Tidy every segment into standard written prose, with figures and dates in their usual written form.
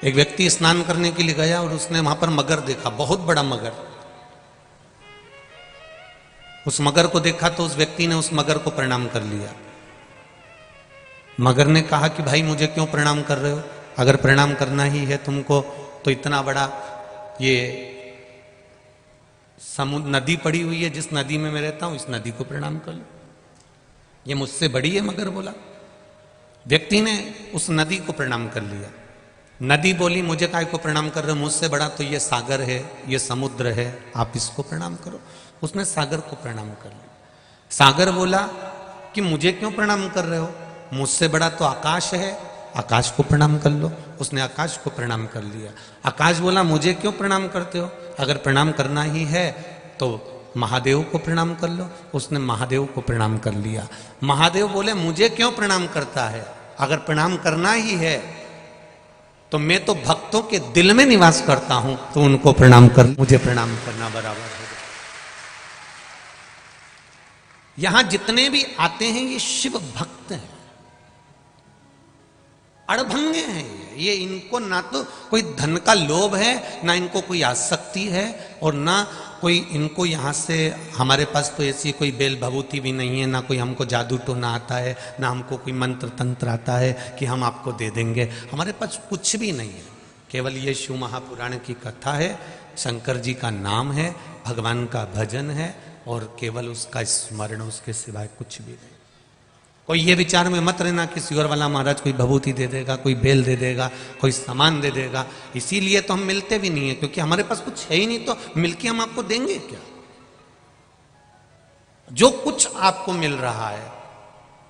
एक व्यक्ति स्नान करने के लिए गया और उसने वहां पर मगर देखा, बहुत बड़ा मगर। उस मगर को देखा तो उस व्यक्ति ने उस मगर को प्रणाम कर लिया। मगर ने कहा कि भाई मुझे क्यों प्रणाम कर रहे हो, अगर प्रणाम करना ही है तुमको तो इतना बड़ा ये समुद्र नदी पड़ी हुई है, जिस नदी में मैं रहता हूं इस नदी को प्रणाम कर लो, ये मुझसे बड़ी है। मगर बोला। व्यक्ति ने उस नदी को प्रणाम कर लिया। नदी बोली मुझे काय को प्रणाम कर रहे हो, मुझसे बड़ा तो ये सागर है, ये समुद्र है, आप इसको प्रणाम करो। उसने सागर को प्रणाम कर लिया। सागर बोला कि मुझे क्यों प्रणाम कर रहे हो, मुझसे बड़ा तो आकाश है, आकाश को प्रणाम कर लो। उसने आकाश को प्रणाम कर लिया। आकाश बोला मुझे क्यों प्रणाम करते हो, अगर प्रणाम करना ही है तो महादेव को प्रणाम कर लो। उसने महादेव को प्रणाम कर लिया। महादेव बोले मुझे क्यों प्रणाम करता है, अगर प्रणाम करना ही है तो मैं तो भक्तों के दिल में निवास करता हूं, तो उनको प्रणाम कर, मुझे प्रणाम करना बराबर है। यहां जितने भी आते हैं ये शिव भक्त हैं, अड़भंगे हैं ये। इनको ना तो कोई धन का लोभ है, ना इनको कोई आसक्ति है, और ना कोई इनको यहां से, हमारे पास तो ऐसी कोई बेल भभूति भी नहीं है, ना कोई हमको जादू टोना आता है, ना हमको कोई मंत्र तंत्र आता है कि हम आपको दे देंगे। हमारे पास कुछ भी नहीं है, केवल ये शिव महापुराण की कथा है, शंकर जी का नाम है, भगवान का भजन है, और केवल उसका स्मरण, उसके सिवाय कुछ भी नहीं। कोई ये विचार में मत रहना कि शिवर वाला महाराज कोई भभूति दे देगा, कोई बेल दे देगा, कोई सामान दे देगा। इसीलिए तो हम मिलते भी नहीं है, क्योंकि हमारे पास कुछ है ही नहीं, तो मिलके हम आपको देंगे क्या। जो कुछ आपको मिल रहा है,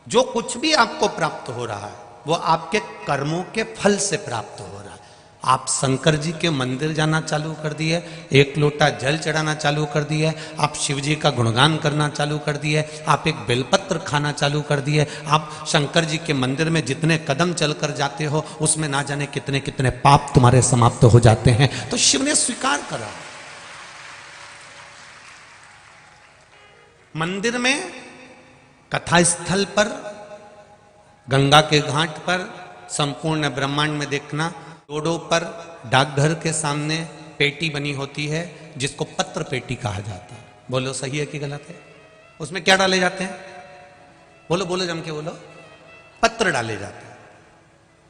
जो कुछ भी आपको प्राप्त हो रहा है, वो आपके कर्मों के फल से प्राप्त हो रहा है। आप शंकर जी के मंदिर जाना चालू कर दिए, एक लोटा जल चढ़ाना चालू कर दिए, आप शिव जी का गुणगान करना चालू कर दिए, आप एक बेलपत्र खाना चालू कर दिए, आप शंकर जी के मंदिर में जितने कदम चलकर जाते हो उसमें ना जाने कितने कितने पाप तुम्हारे समाप्त हो जाते हैं। तो शिव ने स्वीकार करा। मंदिर में, कथा स्थल पर, गंगा के घाट पर, संपूर्ण ब्रह्मांड में देखना, रोडों पर, डाकघर के सामने पेटी बनी होती है जिसको पत्र पेटी कहा जाता है। बोलो सही है कि गलत है? उसमें क्या डाले जाते हैं? बोलो बोलो, जम के बोलो। पत्र डाले जाते हैं।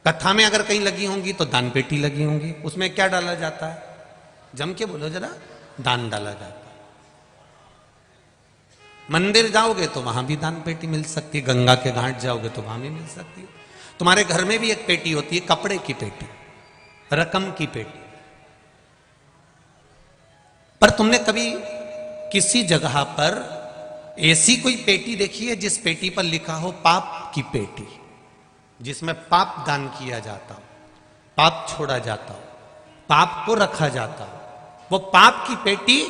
कथा में अगर कहीं लगी होंगी तो दान पेटी लगी होंगी, उसमें क्या डाला जाता है? जम के बोलो जरा। दान डाला जाता है। मंदिर जाओगे तो वहां भी दान पेटी मिल सकती है, गंगा के घाट जाओगे तो वहां भी मिल सकती है। तुम्हारे घर में भी एक पेटी होती है, कपड़े की पेटी, रकम की पेटी। पर तुमने कभी किसी जगह पर ऐसी कोई पेटी देखी है जिस पेटी पर लिखा हो पाप की पेटी, जिसमें पाप दान किया जाता हो, पाप छोड़ा जाता हो, पाप को रखा जाता हो? वो पाप की पेटी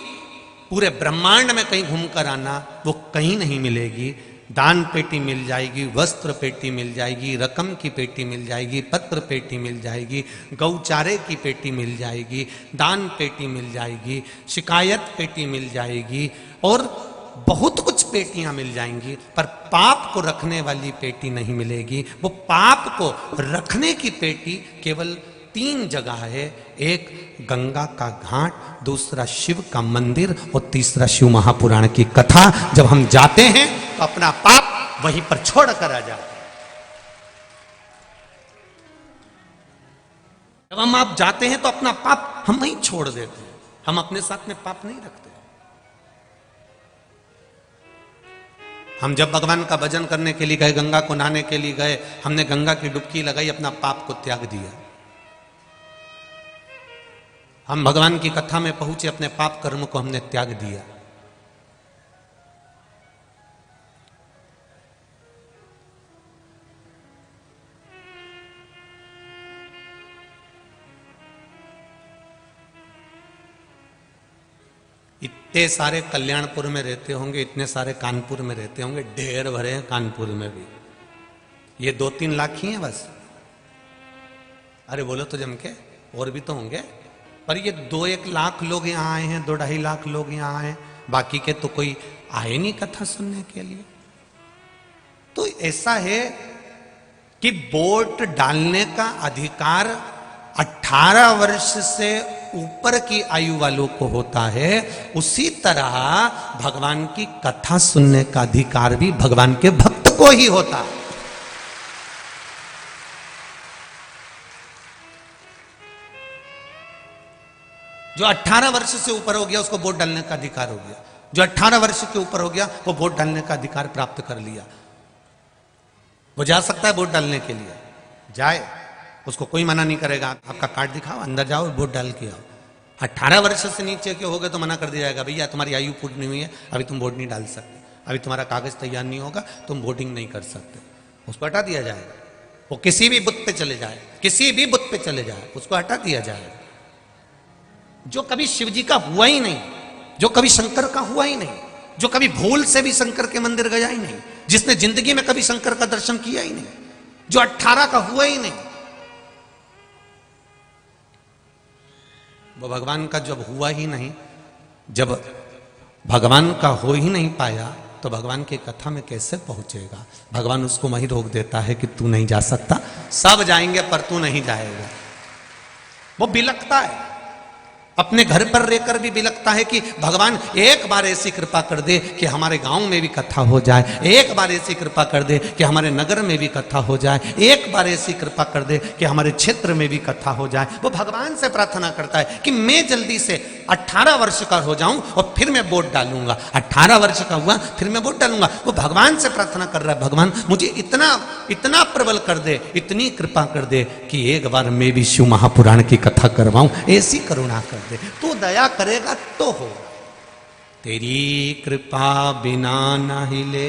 पूरे ब्रह्मांड में कहीं घूमकर आना, वो कहीं नहीं मिलेगी। दान पेटी मिल जाएगी, वस्त्र पेटी मिल जाएगी, रकम की पेटी मिल जाएगी, पत्र पेटी मिल जाएगी, गौचारे की पेटी मिल जाएगी, दान पेटी मिल जाएगी, शिकायत पेटी मिल जाएगी, और बहुत कुछ पेटियां मिल जाएंगी, पर पाप को रखने वाली पेटी नहीं मिलेगी। वो पाप को रखने की पेटी केवल 3 जगह है, एक गंगा का घाट, दूसरा शिव का मंदिर, और तीसरा शिव महापुराण की कथा। जब हम जाते हैं तो अपना पाप वहीं पर छोड़ कर आ जाते हैं। जब हम आप जाते हैं तो अपना पाप हम वहीं छोड़ देते हैं, हम अपने साथ में पाप नहीं रखते। हम जब भगवान का भजन करने के लिए गए, गंगा को नहाने के लिए गए, हमने गंगा की डुबकी लगाई, अपना पाप को त्याग दिया। हम भगवान की कथा में पहुंचे, अपने पाप कर्म को हमने त्याग दिया। इतने सारे कल्याणपुर में रहते होंगे, इतने सारे कानपुर में रहते होंगे, ढेर भरे हैं कानपुर में भी। ये 2-3 लाख ही हैं बस। अरे बोलो तो जम के, और भी तो होंगे। पर ये 2-1 लाख लोग यहाँ आए हैं, 2-2.5 लाख लोग यहाँ आए, बाकी के तो कोई आए नहीं कथा सुनने के लिए। तो ऐसा है कि वोट डालने का अधिकार 18 वर्ष से ऊपर की आयु वालों को होता है, उसी तरह भगवान की कथा सुनने का अधिकार भी भगवान के भक्त को ही होता है। जो 18 वर्ष से ऊपर हो गया उसको वोट डालने का अधिकार हो गया। जो 18 वर्ष के ऊपर हो गया वो वोट डालने का अधिकार प्राप्त कर लिया। वो जा सकता है वोट डालने के लिए, जाए, उसको कोई मना नहीं करेगा। आपका कार्ड दिखाओ, अंदर जाओ, वोट डाल के आओ। 18 वर्ष से नीचे के हो गए तो मना कर दिया जाएगा, भैया तुम्हारी आयु पूरी नहीं हुई है, अभी तुम वोट नहीं डाल सकते, अभी तुम्हारा कागज तैयार नहीं होगा, तुम वोटिंग नहीं कर सकते। उसको हटा दिया जाएगा। वो किसी भी बुथ पे चले जाए, किसी भी बुथ पे चले जाए, उसको हटा दिया जाएगा। जो कभी शिव जी का हुआ ही नहीं, जो कभी शंकर का हुआ ही नहीं, जो कभी भूल से भी शंकर के मंदिर गया ही नहीं, जिसने जिंदगी में कभी शंकर का दर्शन किया ही नहीं, जो 18 का हुआ ही नहीं, वो भगवान का जब हुआ ही नहीं, जब भगवान का हो ही नहीं पाया, तो भगवान की कथा में कैसे पहुंचेगा? भगवान उसको वही रोक देता है कि तू नहीं जा सकता, सब जाएंगे पर तू नहीं जाएगा। वो बिलखता है, अपने घर पर रहकर भी बिलखता है कि भगवान एक बार ऐसी कृपा कर दे कि हमारे गांव में भी कथा हो जाए, एक बार ऐसी कृपा कर दे कि हमारे नगर में भी कथा हो जाए, एक बार ऐसी कृपा कर दे कि हमारे क्षेत्र में भी कथा हो जाए। वो भगवान से प्रार्थना करता है कि मैं जल्दी से 18 वर्ष का हो जाऊं और फिर मैं वोट डालूंगा। 18 वर्ष का हुआ फिर मैं वोट डालूंगा। वो भगवान से प्रार्थना कर रहा है, भगवान मुझे इतना प्रबल कर दे, इतनी कृपा कर दे कि एक बार मैं भी शिव महापुराण की कथा करवाऊं, ऐसी करुणा कर दे। तू दया करेगा तो होगा। तेरी कृपा बिना न हिले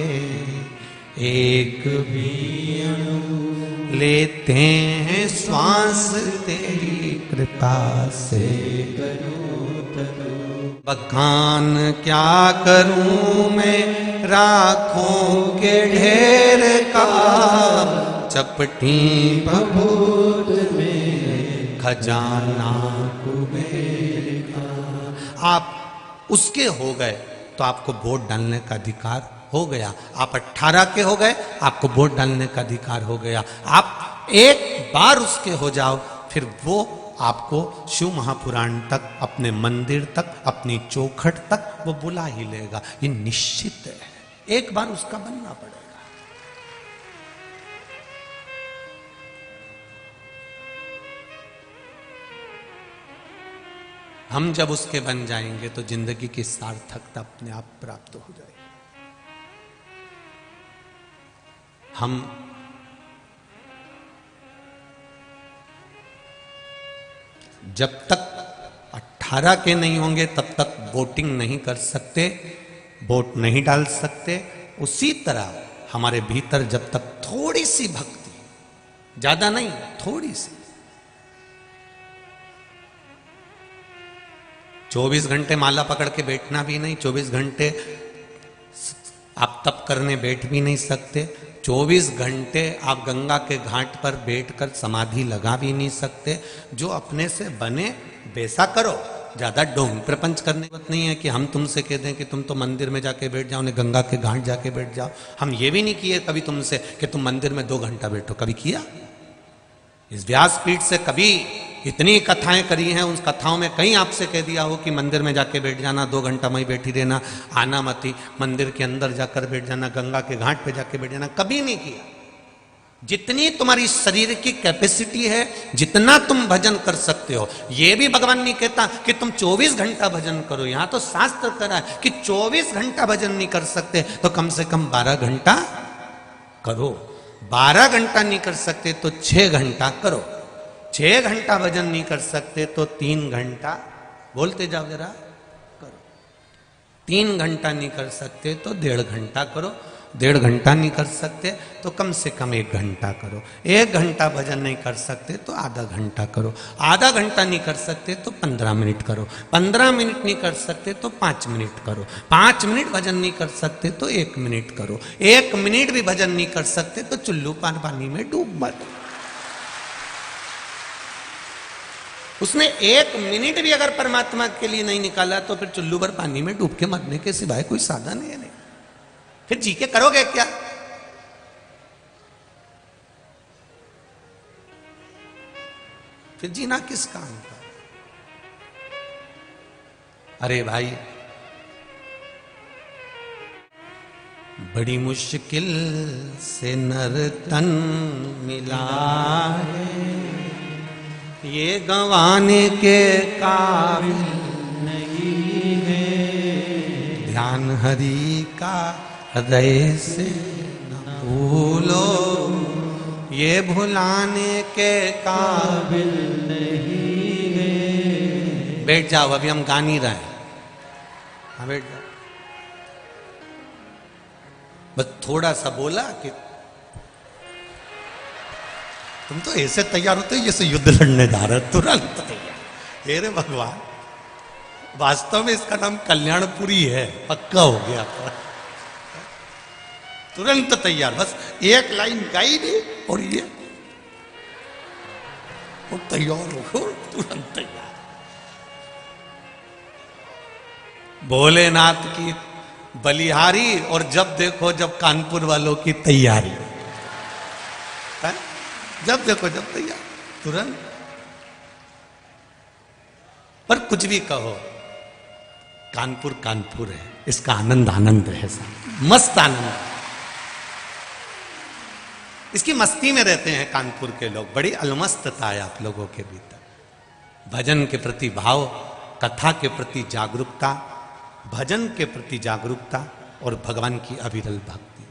एक भी अणु, लेते हैं श्वास तेरी कृपा से। बखान क्या करूं मैं राखों के ढेर का, चपटी भभूत में खजाना कुबेर का। आप उसके हो गए तो आपको वोट डालने का अधिकार हो गया। आप 18 के हो गए, आपको वोट डालने का अधिकार हो गया। आप एक बार उसके हो जाओ, फिर वो आपको शिव महापुराण तक, अपने मंदिर तक, अपनी चौखट तक वो बुला ही लेगा। ये निश्चित है, एक बार उसका बनना पड़ेगा। हम जब उसके बन जाएंगे तो जिंदगी की सार्थकता अपने आप प्राप्त हो जाएगी। हम जब तक 18 के नहीं होंगे तब तक वोटिंग नहीं कर सकते, वोट नहीं डाल सकते। उसी तरह हमारे भीतर जब तक थोड़ी सी भक्ति, ज्यादा नहीं, थोड़ी सी, 24 घंटे माला पकड़ के बैठना भी नहीं, 24 घंटे आप तप करने बैठ भी नहीं सकते, 24 घंटे आप गंगा के घाट पर बैठकर समाधि लगा भी नहीं सकते। जो अपने से बने वैसा करो, ज्यादा ढोंग प्रपंच करने की बात नहीं है कि हम तुमसे कह दें कि तुम तो मंदिर में जाके बैठ जाओ, ने गंगा के घाट जाके बैठ जाओ। हम ये भी नहीं किए कभी तुमसे कि तुम मंदिर में 2 घंटा बैठो, कभी किया? इस व्यासपीठ से कभी इतनी कथाएं करी हैं, उन कथाओं में कहीं आपसे कह दिया हो कि मंदिर में जाके बैठ जाना, 2 घंटा वहीं बैठी रहना, आना मती, मंदिर के अंदर जाकर बैठ जाना, गंगा के घाट पे जाके बैठ जाना, कभी नहीं किया। जितनी तुम्हारी शरीर की कैपेसिटी है, जितना तुम भजन कर सकते हो, ये भी भगवान नहीं कहता कि तुम 24 घंटा भजन करो। यहां तो शास्त्र करा है कि 24 घंटा भजन नहीं कर सकते तो कम से कम 12 घंटा करो। 12 घंटा नहीं कर सकते तो 6 घंटा करो। 6 घंटा भजन नहीं कर सकते तो 3 घंटा, बोलते जाओ जरा, करो। 3 घंटा नहीं कर सकते तो 1.5 घंटा करो। 1.5 घंटा नहीं कर सकते तो कम से कम 1 घंटा करो। 1 घंटा भजन नहीं कर सकते तो आधा घंटा करो। आधा घंटा नहीं कर सकते तो 15 मिनट करो। 15 मिनट नहीं कर सकते तो 5 मिनट करो। 5 मिनट भजन नहीं कर सकते तो 1 मिनट करो। 1 मिनट भी भजन नहीं कर सकते तो चुल्लू पानी में डूब मत। उसने 1 मिनट भी अगर परमात्मा के लिए नहीं निकाला तो फिर चुल्लू भर पानी में डूब के मरने के सिवाय कोई साधन है नहीं। फिर जी के करोगे क्या? फिर जीना किस काम का? अरे भाई, बड़ी मुश्किल से नर तन मिला है, ये गंवाने के काबिल नहीं है, ध्यान हरि का हृदय से न भूलो, ये भुलाने के काबिल नहीं है। बैठ जाओ, अभी हम गा नहीं रहे हैं। हाँ बैठ जाओ, बस थोड़ा सा बोला कि तुम तो ऐसे तैयार होते हो जैसे युद्ध लड़ने जा रहे हो, तुरंत तैयार। हे रे भगवान, वास्तव में इसका नाम कल्याणपुरी है, पक्का हो गया। तुरंत तैयार, बस एक लाइन गाई नहीं और ये और तैयार हो, तुरंत तैयार। भोलेनाथ की बलिहारी और जब देखो जब कानपुर वालों की तैयारी है? जब देखो जब तैयार, तुरंत। पर कुछ भी कहो, कानपुर कानपुर है, इसका आनंद आनंद है, मस्त आनंद। इसकी मस्ती में रहते हैं कानपुर के लोग। बड़ी अलमस्तता है आप लोगों के भीतर। भजन के प्रति भाव, कथा के प्रति जागरूकता, भजन के प्रति जागरूकता और भगवान की अविरल भक्ति,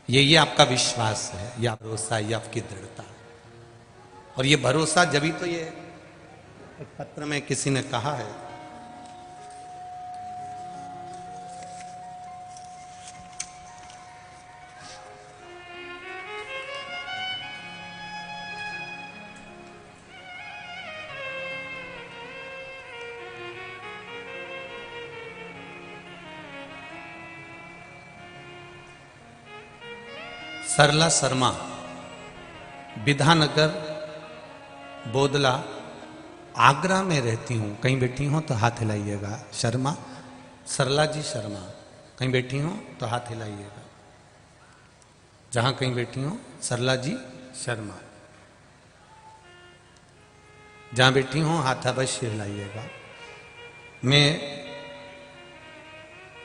ये आपका विश्वास है, ये भरोसा, ये आपकी दृढ़ता। और ये भरोसा जब ही तो ये एक पत्र में किसी ने कहा है, सरला शर्मा, विधानगर बोदला, आगरा में रहती हूँ। कहीं बैठी हो तो हाथ हिलाइएगा। शर्मा, सरला जी शर्मा, कहीं बैठी हो तो हाथ हिलाइएगा। जहां कहीं बैठी हो, सरला जी शर्मा, जहां बैठी हो हाथ अवश्य हिलाइएगा। मैं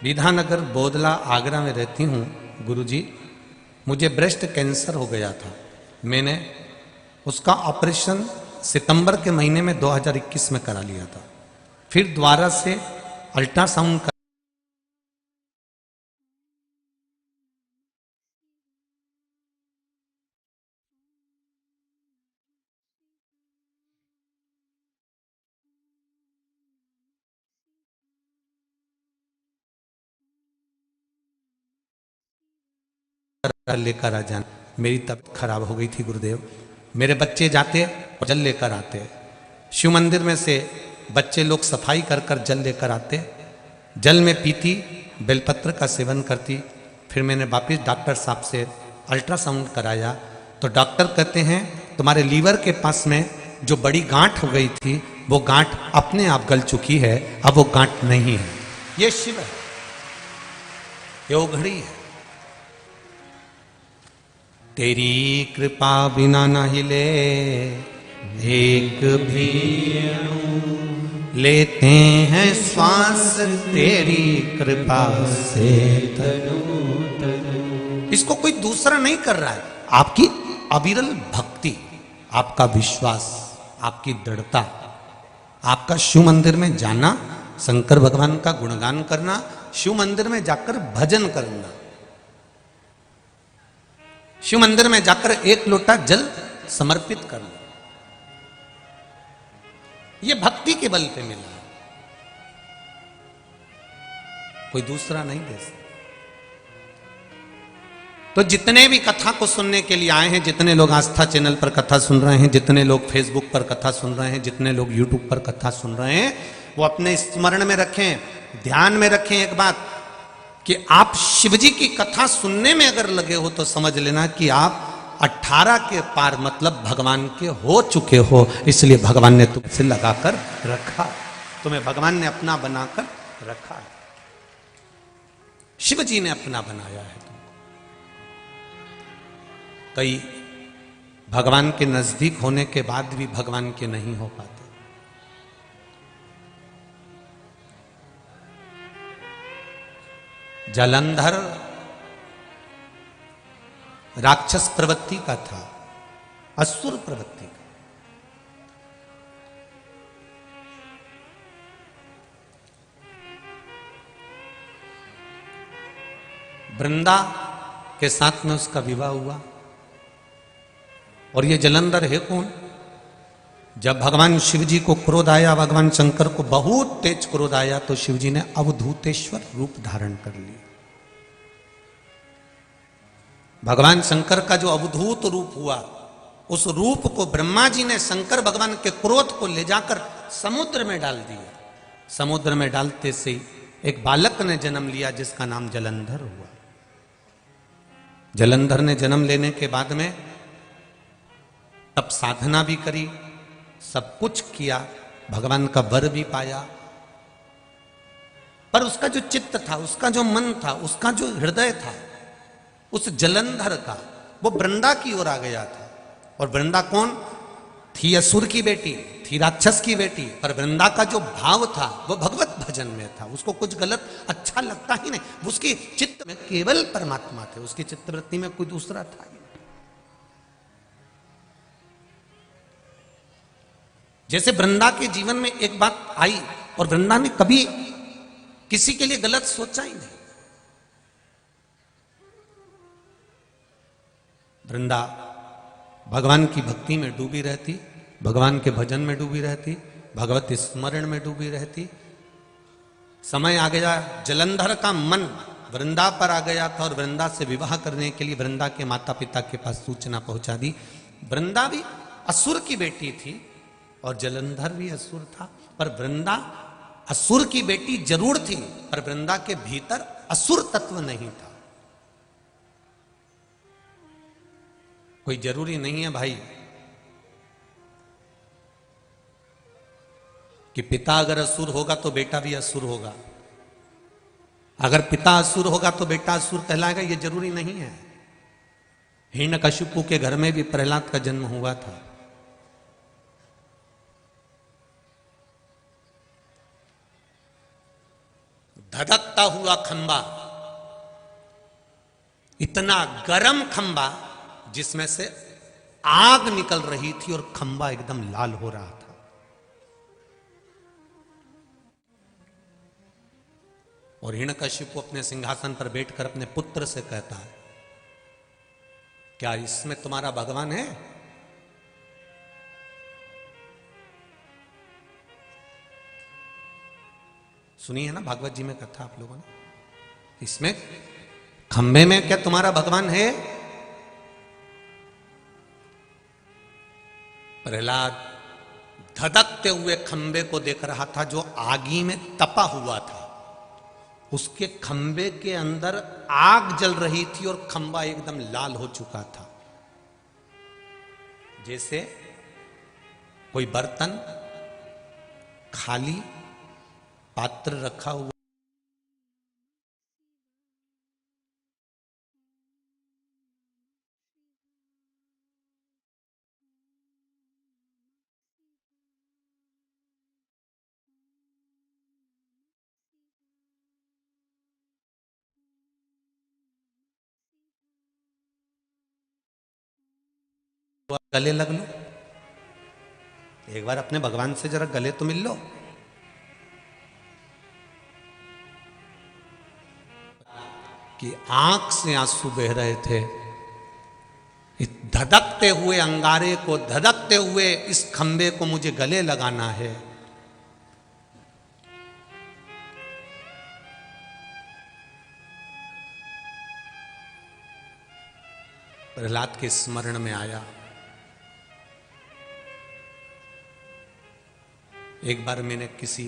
विधानगर बोदला आगरा में रहती हूँ। गुरुजी, मुझे ब्रेस्ट कैंसर हो गया था। मैंने उसका ऑपरेशन सितंबर के महीने में 2021 में करा लिया था। फिर दोबारा से अल्ट्रासाउंड लेकर आ जाना। मेरी तबीयत खराब हो गई थी गुरुदेव। मेरे बच्चे जाते और जल लेकर आते। शिव मंदिर में से बच्चे लोग सफाई कर कर जल लेकर आते। जल में पीती, बेलपत्र का सेवन करती। फिर मैंने वापिस डॉक्टर साहब से अल्ट्रासाउंड कराया तो डॉक्टर कहते हैं तुम्हारे लीवर के पास में जो बड़ी गांठ हो गई थी वो गांठ अपने आप गल चुकी है, अब वो गांठ नहीं है। ये शिव है, ये उघड़ी है। तेरी कृपा बिना न हिले एक भी अणु, लेते हैं श्वास तेरी कृपा से तनु तनु। इसको कोई दूसरा नहीं कर रहा है, आपकी अविरल भक्ति, आपका विश्वास, आपकी दृढ़ता, आपका शिव मंदिर में जाना, शंकर भगवान का गुणगान करना, शिव मंदिर में जाकर भजन करना, शिव मंदिर में जाकर एक लोटा जल समर्पित करना, यह भक्ति के बल पे मिला, कोई दूसरा नहीं दे सकता। तो जितने भी कथा को सुनने के लिए आए हैं, जितने लोग आस्था चैनल पर कथा सुन रहे हैं, जितने लोग फेसबुक पर कथा सुन रहे हैं, जितने लोग यूट्यूब पर कथा सुन रहे हैं, वो अपने स्मरण में रखें, ध्यान में रखें एक बात कि आप शिवजी की कथा सुनने में अगर लगे हो तो समझ लेना कि आप 18 के पार मतलब भगवान के हो चुके हो। इसलिए भगवान ने तुमसे लगाकर रखा, तुम्हें भगवान ने अपना बनाकर रखा है, शिवजी ने अपना बनाया है। कई भगवान के नजदीक होने के बाद भी भगवान के नहीं हो पाते। जलंधर राक्षस प्रवृत्ति का था, असुर प्रवृत्ति का। वृंदा के साथ में उसका विवाह हुआ। और ये जलंधर है कौन? जब भगवान शिव जी को क्रोध आया, भगवान शंकर को बहुत तेज क्रोध आया, तो शिव जी ने अवधूतेश्वर रूप धारण कर लिया। भगवान शंकर का जो अवधूत रूप हुआ, उस रूप को ब्रह्मा जी ने शंकर भगवान के क्रोध को ले जाकर समुद्र में डाल दिया। समुद्र में डालते से एक बालक ने जन्म लिया जिसका नाम जलंधर हुआ। जलंधर ने जन्म लेने के बाद में तब साधना भी करी, सब कुछ किया, भगवान का वर भी पाया, पर उसका जो चित्त था, उसका जो मन था, उसका जो हृदय था, उस जलंधर का, वो वृंदा की ओर आ गया था। और वृंदा कौन थी? असुर की बेटी थी, राक्षस की बेटी। पर वृंदा का जो भाव था वो भगवत भजन में था। उसको कुछ गलत अच्छा लगता ही नहीं। उसकी चित्त में केवल परमात्मा थे, उसकी चित्तवृत्ति में कोई दूसरा था ही नहीं। जैसे वृंदा के जीवन में एक बात आई और वृंदा ने कभी किसी के लिए गलत सोचा ही नहीं। वृंदा भगवान की भक्ति में डूबी रहती, भगवान के भजन में डूबी रहती, भगवत स्मरण में डूबी रहती। समय आ गया, जलंधर का मन वृंदा पर आ गया था और वृंदा से विवाह करने के लिए वृंदा के माता पिता के पास सूचना पहुंचा दी। वृंदा भी असुर की बेटी थी और जलंधर भी असुर था, पर वृंदा असुर की बेटी जरूर थी, पर वृंदा के भीतर असुर तत्व नहीं था। कोई जरूरी नहीं है भाई कि पिता अगर असुर होगा तो बेटा भी असुर होगा, अगर पिता असुर होगा तो बेटा असुर कहलाएगा, ये जरूरी नहीं है। हिरण्यकशिपु के घर में भी प्रहलाद का जन्म हुआ था। धधकता हुआ खंबा, इतना गरम खंबा जिसमें से आग निकल रही थी और खंबा एकदम लाल हो रहा था। और हिरण्यकशिपु अपने सिंहासन पर बैठकर अपने पुत्र से कहता है, क्या इसमें तुम्हारा भगवान है? सुनी है ना भागवत जी में कथा आप लोगों ने, इसमें खंबे में क्या तुम्हारा भगवान है? प्रहलाद धधकते हुए खंबे को देख रहा था जो आगी में तपा हुआ था। उसके खंबे के अंदर आग जल रही थी और खंबा एकदम लाल हो चुका था। जैसे कोई बर्तन खाली पात्र रखा हुआ गले लग लो, एक बार अपने भगवान से जरा गले तो मिल लो। कि आंख से आंसू बह रहे थे। इस धधकते हुए अंगारे को, धधकते हुए इस खंबे को मुझे गले लगाना है। प्रहलाद के स्मरण में आया, एक बार मैंने किसी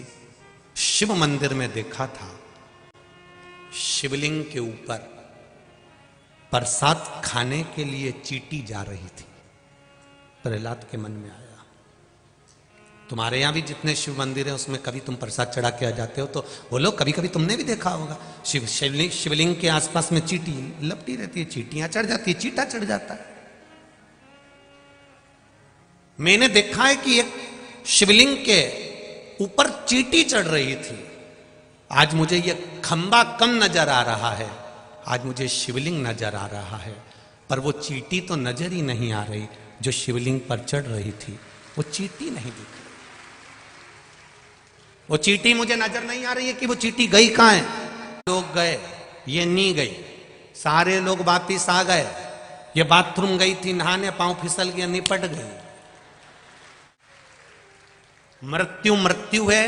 शिव मंदिर में देखा था, शिवलिंग के ऊपर प्रसाद खाने के लिए चींटी जा रही थी। प्रहलाद के मन में आया, तुम्हारे यहां भी जितने शिव मंदिर हैं उसमें कभी तुम प्रसाद चढ़ा के आ जाते हो, तो बोलो कभी कभी तुमने भी देखा होगा शिवलिंग के आसपास में चींटी लपटी रहती है, चींटियां चढ़ जाती है, चींटा चढ़ जाता है। मैंने देखा है कि एक शिवलिंग के ऊपर चींटी चढ़ रही थी। आज मुझे यह खंबा कम नजर आ रहा है, आज मुझे शिवलिंग नजर आ रहा है, पर वो चींटी तो नजर ही नहीं आ रही जो शिवलिंग पर चढ़ रही थी। वो चींटी नहीं दिख रही, वो चींटी मुझे नजर नहीं आ रही है कि वो चींटी गई कहां है। लोग गए, ये नहीं गई, सारे लोग वापिस आ गए। ये बाथरूम गई थी नहाने, पांव फिसल गया, निपट गई। मृत्यु मृत्यु है,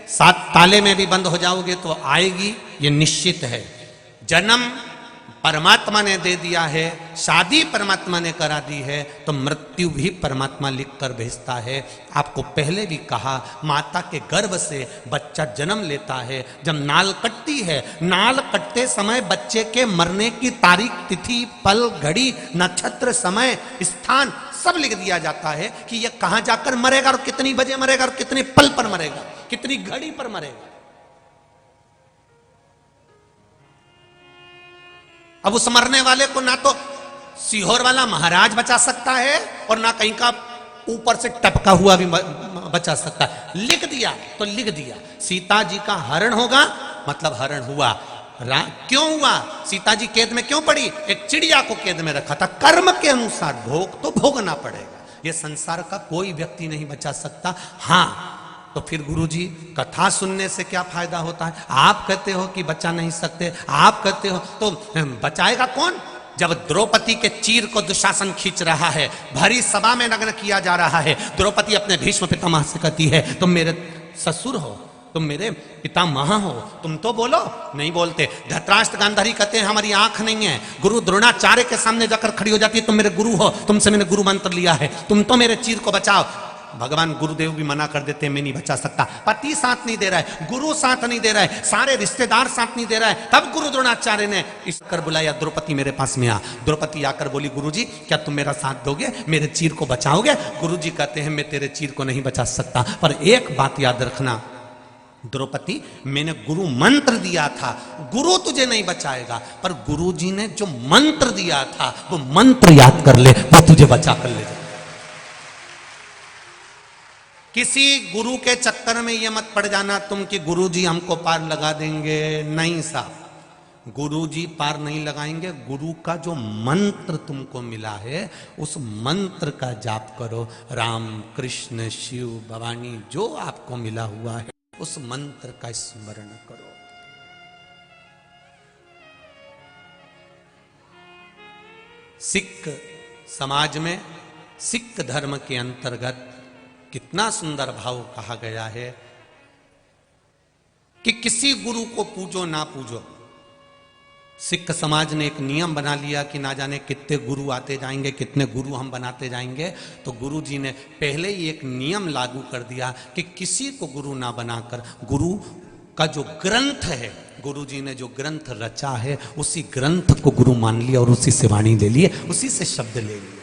7 ताले में भी बंद हो जाओगे तो आएगी, ये निश्चित है। जन्म परमात्मा ने दे दिया है, शादी परमात्मा ने करा दी है, तो मृत्यु भी परमात्मा लिख कर भेजता है। आपको पहले भी कहा, माता के गर्भ से बच्चा जन्म लेता है। जब नाल कटती है, नाल कटते समय बच्चे के मरने की तारीख, तिथि, पल, घड़ी, नक्षत्र, समय, स्थान सब लिख दिया जाता है कि यह कहां जाकर मरेगा और कितनी बजे मरेगा और कितने पल पर मरेगा, कितनी घड़ी पर मरेगा। अब उस मरने वाले को ना तो सीहोर वाला महाराज बचा सकता है और ना कहीं का ऊपर से टपका हुआ भी बचा सकता है। लिख दिया तो लिख दिया। सीता जी का हरण होगा, मतलब हरण हुआ। क्यों हुआ? सीता जी कैद में क्यों पड़ी? एक चिड़िया को कैद में रखा था। कर्म के अनुसार भोग तो भोगना पड़ेगा, यह संसार का कोई व्यक्ति नहीं बचा सकता। हां, तो फिर गुरुजी कथा सुनने से क्या फायदा होता है? आप कहते हो कि बचा नहीं सकते, आप कहते हो, तो बचाएगा कौन? जब द्रौपदी के चीर को दुशासन खींच रहा है, भरी सभा में नग्न किया जा रहा है, द्रौपदी अपने भीष्म पितामह से कहती है, तुम मेरे ससुर हो, तुम मेरे पितामह हो, तुम तो बोलो। नहीं बोलते। धृतराष्ट्र गांधारी कहते हैं हमारी आंख नहीं है। गुरु द्रोणाचार्य के सामने जाकर खड़ी हो जाती है, तुम मेरे गुरु हो, तुमसे मैंने गुरु मंत्र लिया है, तुम तो मेरे चीर को बचाओ। भगवान गुरुदेव भी मना कर देते हैं, मैं नहीं बचा सकता। पति साथ नहीं दे रहा है, गुरु साथ नहीं दे रहा है, सारे रिश्तेदार साथ नहीं दे रहा है। तब गुरु द्रोणाचार्य ने इस कर बुलाया, द्रौपदी मेरे पास में आ। द्रौपदी आकर बोली, गुरुजी क्या तुम मेरा साथ दोगे, मेरे चीर को बचाओगे? गुरुजी कहते हैं मैं तेरे चीर को नहीं बचा सकता, पर एक बात याद रखना द्रौपदी, मैंने गुरु मंत्र दिया था, गुरु तुझे नहीं बचाएगा, पर गुरुजी ने जो मंत्र दिया था वो मंत्र याद कर ले, वो तुझे बचा कर ले। किसी गुरु के चक्कर में यह मत पड़ जाना तुम कि गुरुजी हमको पार लगा देंगे। नहीं साहब, गुरुजी पार नहीं लगाएंगे। गुरु का जो मंत्र तुमको मिला है उस मंत्र का जाप करो। राम, कृष्ण, शिव, भवानी, जो आपको मिला हुआ है उस मंत्र का स्मरण करो। सिख समाज में, सिख धर्म के अंतर्गत कितना सुंदर भाव कहा गया है कि किसी गुरु को पूजो ना पूजो। सिख समाज ने एक नियम बना लिया कि ना जाने कितने गुरु आते जाएंगे, कितने गुरु हम बनाते जाएंगे। तो गुरु जी ने पहले ही एक नियम लागू कर दिया कि किसी को गुरु ना बनाकर, गुरु का जो ग्रंथ है, गुरु जी ने जो ग्रंथ रचा है उसी ग्रंथ को गुरु मान लिया और उसी से वाणी ले लिए, उसी से शब्द ले लिया।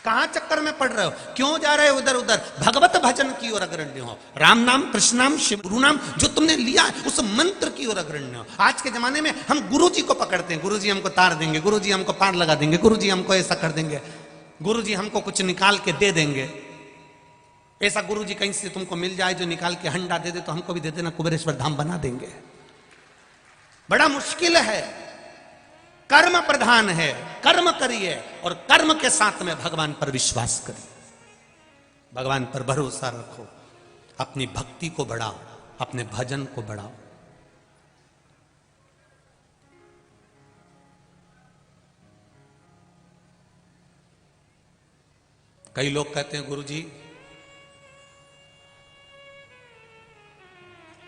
कहां चक्कर में पड़ रहे हो? क्यों जा रहे हो इधर उधर? भगवत भजन की ओर अग्रण्य हो। राम नाम, कृष्ण नाम, शिव गुरु नाम जो तुमने लिया है उस मंत्र की ओर अग्रण्य हो। आज के जमाने में हम गुरु जी को पकड़ते हैं, गुरु जी हमको तार देंगे, गुरु जी हमको पार लगा देंगे, गुरु जी हमको ऐसा कर देंगे, गुरु जी हमको कुछ निकाल के दे देंगे। ऐसा गुरु जी कहीं से तुमको मिल जाए जो निकाल के हंडा दे दे तो हमको भी दे देना, कुबेरेश्वर धाम बना देंगे। बड़ा मुश्किल है। कर्म प्रधान है, कर्म करिए और कर्म के साथ में भगवान पर विश्वास करिए, भगवान पर भरोसा रखो, अपनी भक्ति को बढ़ाओ, अपने भजन को बढ़ाओ। कई लोग कहते हैं गुरुजी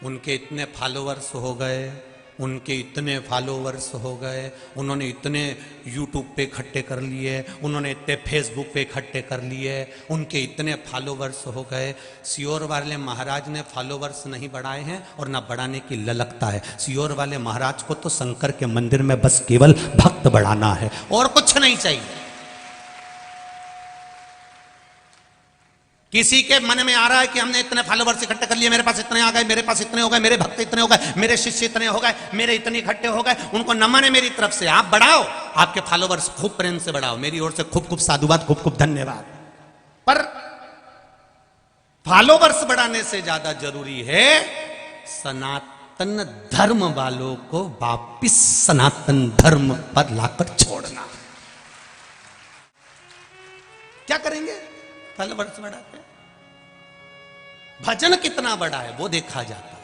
उनके इतने फॉलोअर्स हो गए, उनके इतने फॉलोवर्स हो गए, उन्होंने इतने यूट्यूब पे इकट्ठे कर लिए, उन्होंने इतने फेसबुक पे इकट्ठे कर लिए, उनके इतने फॉलोवर्स हो गए। सियोर वाले महाराज ने फॉलोवर्स नहीं बढ़ाए हैं और ना बढ़ाने की ललकता है। सियोर वाले महाराज को तो शंकर के मंदिर में बस केवल भक्त बढ़ाना है और कुछ नहीं चाहिए। किसी के मन में आ रहा है कि हमने इतने फॉलोवर्स इकट्ठे कर लिए, मेरे पास इतने आ गए, मेरे पास इतने हो गए, मेरे भक्त इतने हो गए, मेरे शिष्य इतने हो गए, मेरे इतने इकट्ठे हो गए, उनको नमन है मेरी तरफ से। आप बढ़ाओ, आपके फॉलोवर्स खूब प्रेम से बढ़ाओ, मेरी ओर से खूब खूब साधुवाद, खूब खूब धन्यवाद। पर फॉलोवर्स बढ़ाने से ज्यादा जरूरी है सनातन धर्म वालों को वापिस सनातन धर्म पर लाकर छोड़ना। क्या करेंगे? फॉलोवर्स बढ़ाते, भजन कितना बड़ा है वो देखा जाता है।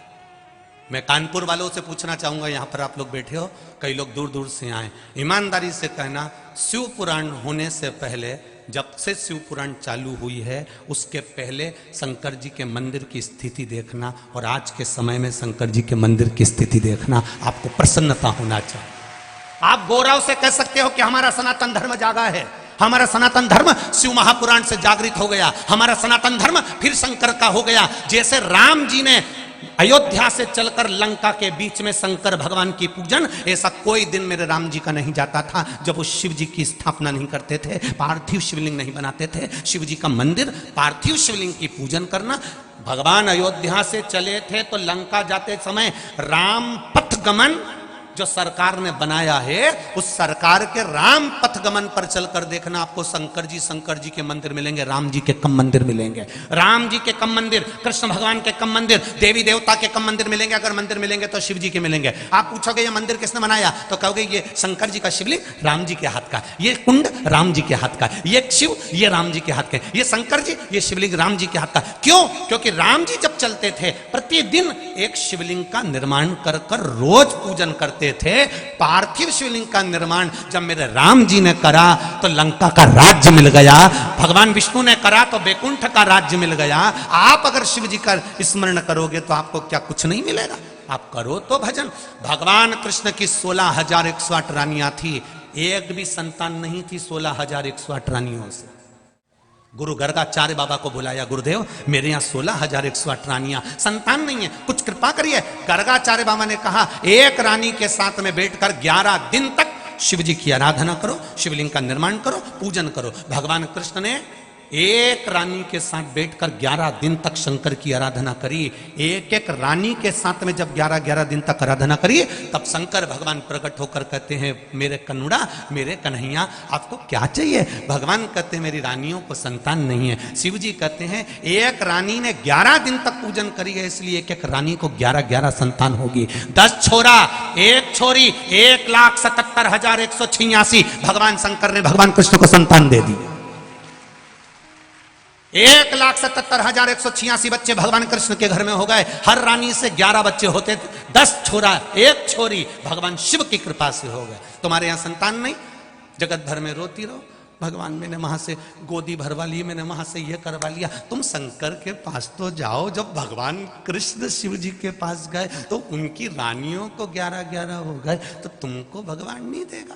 मैं कानपुर वालों से पूछना चाहूंगा, यहां पर आप लोग बैठे हो, कई लोग दूर दूर से आए, ईमानदारी से कहना, शिव पुराण होने से पहले, जब से शिव पुराण चालू हुई है उसके पहले शंकर जी के मंदिर की स्थिति देखना और आज के समय में शंकर जी के मंदिर की स्थिति देखना, आपको प्रसन्नता होना चाहिए। आप गौरव से कह सकते हो कि हमारा सनातन धर्म जागा है, हमारा सनातन धर्म शिव महापुराण से जागृत हो गया, हमारा सनातन धर्म फिर शंकर का हो गया। जैसे राम जी ने अयोध्या से चलकर लंका के बीच में शंकर भगवान की पूजन, ऐसा कोई दिन मेरे राम जी का नहीं जाता था जब वो शिव जी की स्थापना नहीं करते थे, पार्थिव शिवलिंग नहीं बनाते थे। शिव जी का मंदिर, पार्थिव शिवलिंग की पूजन करना। भगवान अयोध्या से चले थे तो लंका जाते समय राम पथ गमन जो सरकार ने बनाया है, उस सरकार के राम पथगमन पर चलकर देखना, आपको शंकर जी के मंदिर मिलेंगे, राम जी के कम मंदिर मिलेंगे। राम जी के कम मंदिर, कृष्ण भगवान के कम मंदिर, देवी देवता के कम मंदिर मिलेंगे। अगर मंदिर मिलेंगे तो शिव जी के मिलेंगे। आप पूछोगे ये मंदिर किसने बनाया, तो कहोगे ये शंकर जी का शिवलिंग राम जी के हाथ का, ये कुंड राम जी के हाथ का, ये शिव ये राम जी के हाथ का, ये शंकर जी ये शिवलिंग राम जी के हाथ का। क्यों? क्योंकि राम जी जब चलते थे प्रतिदिन एक शिवलिंग का निर्माण कर कर रोज पूजन करते थे। पार्थिव शिवलिंग का निर्माण जब मेरे राम जी ने करा तो लंका का राज्य मिल गया, भगवान विष्णु ने करा तो वैकुंठ का राज्य मिल गया। आप अगर शिव जी का स्मरण करोगे तो आपको क्या कुछ नहीं मिलेगा? आप करो तो भजन। भगवान कृष्ण की 16,108 रानियां थी, एक भी संतान नहीं थी 16,108 रानियों से। गुरु गर्गाचार्य बाबा को बुलाया, गुरुदेव मेरे यहाँ 16,108 रानियां, संतान नहीं है, कुछ कृपा करिए। गर्गाचार्य बाबा ने कहा एक रानी के साथ में बैठकर 11 दिन तक शिव जी की आराधना करो, शिवलिंग का निर्माण करो, पूजन करो। भगवान कृष्ण ने एक रानी के साथ बैठकर 11 दिन तक शंकर की आराधना करी। एक एक रानी के साथ में जब 11-11 दिन तक आराधना करी, तब शंकर भगवान प्रकट होकर कहते हैं मेरे कन्नुड़ा, मेरे कन्हैया आपको क्या चाहिए? भगवान कहते हैं मेरी रानियों को संतान नहीं है। शिव जी कहते हैं एक रानी ने 11 दिन तक पूजन करी है, इसलिए एक एक रानी को 11-11 संतान होगी। 10 छोरा 1 छोरी, 1,77,186 भगवान शंकर ने भगवान कृष्ण को संतान दे दी। 1,77,186 बच्चे भगवान कृष्ण के घर में हो गए। हर रानी से 11 बच्चे होते थे, 10 छोरा 1 छोरी भगवान शिव की कृपा से हो गए। तुम्हारे यहाँ संतान नहीं, जगत भर में रोती रहो, भगवान मैंने वहां से गोदी भरवा ली, मैंने वहां से ये करवा लिया। तुम शंकर के पास तो जाओ। जब भगवान कृष्ण शिव जी के पास गए तो उनकी रानियों को 11-11 हो गए, तो तुमको भगवान नहीं देगा?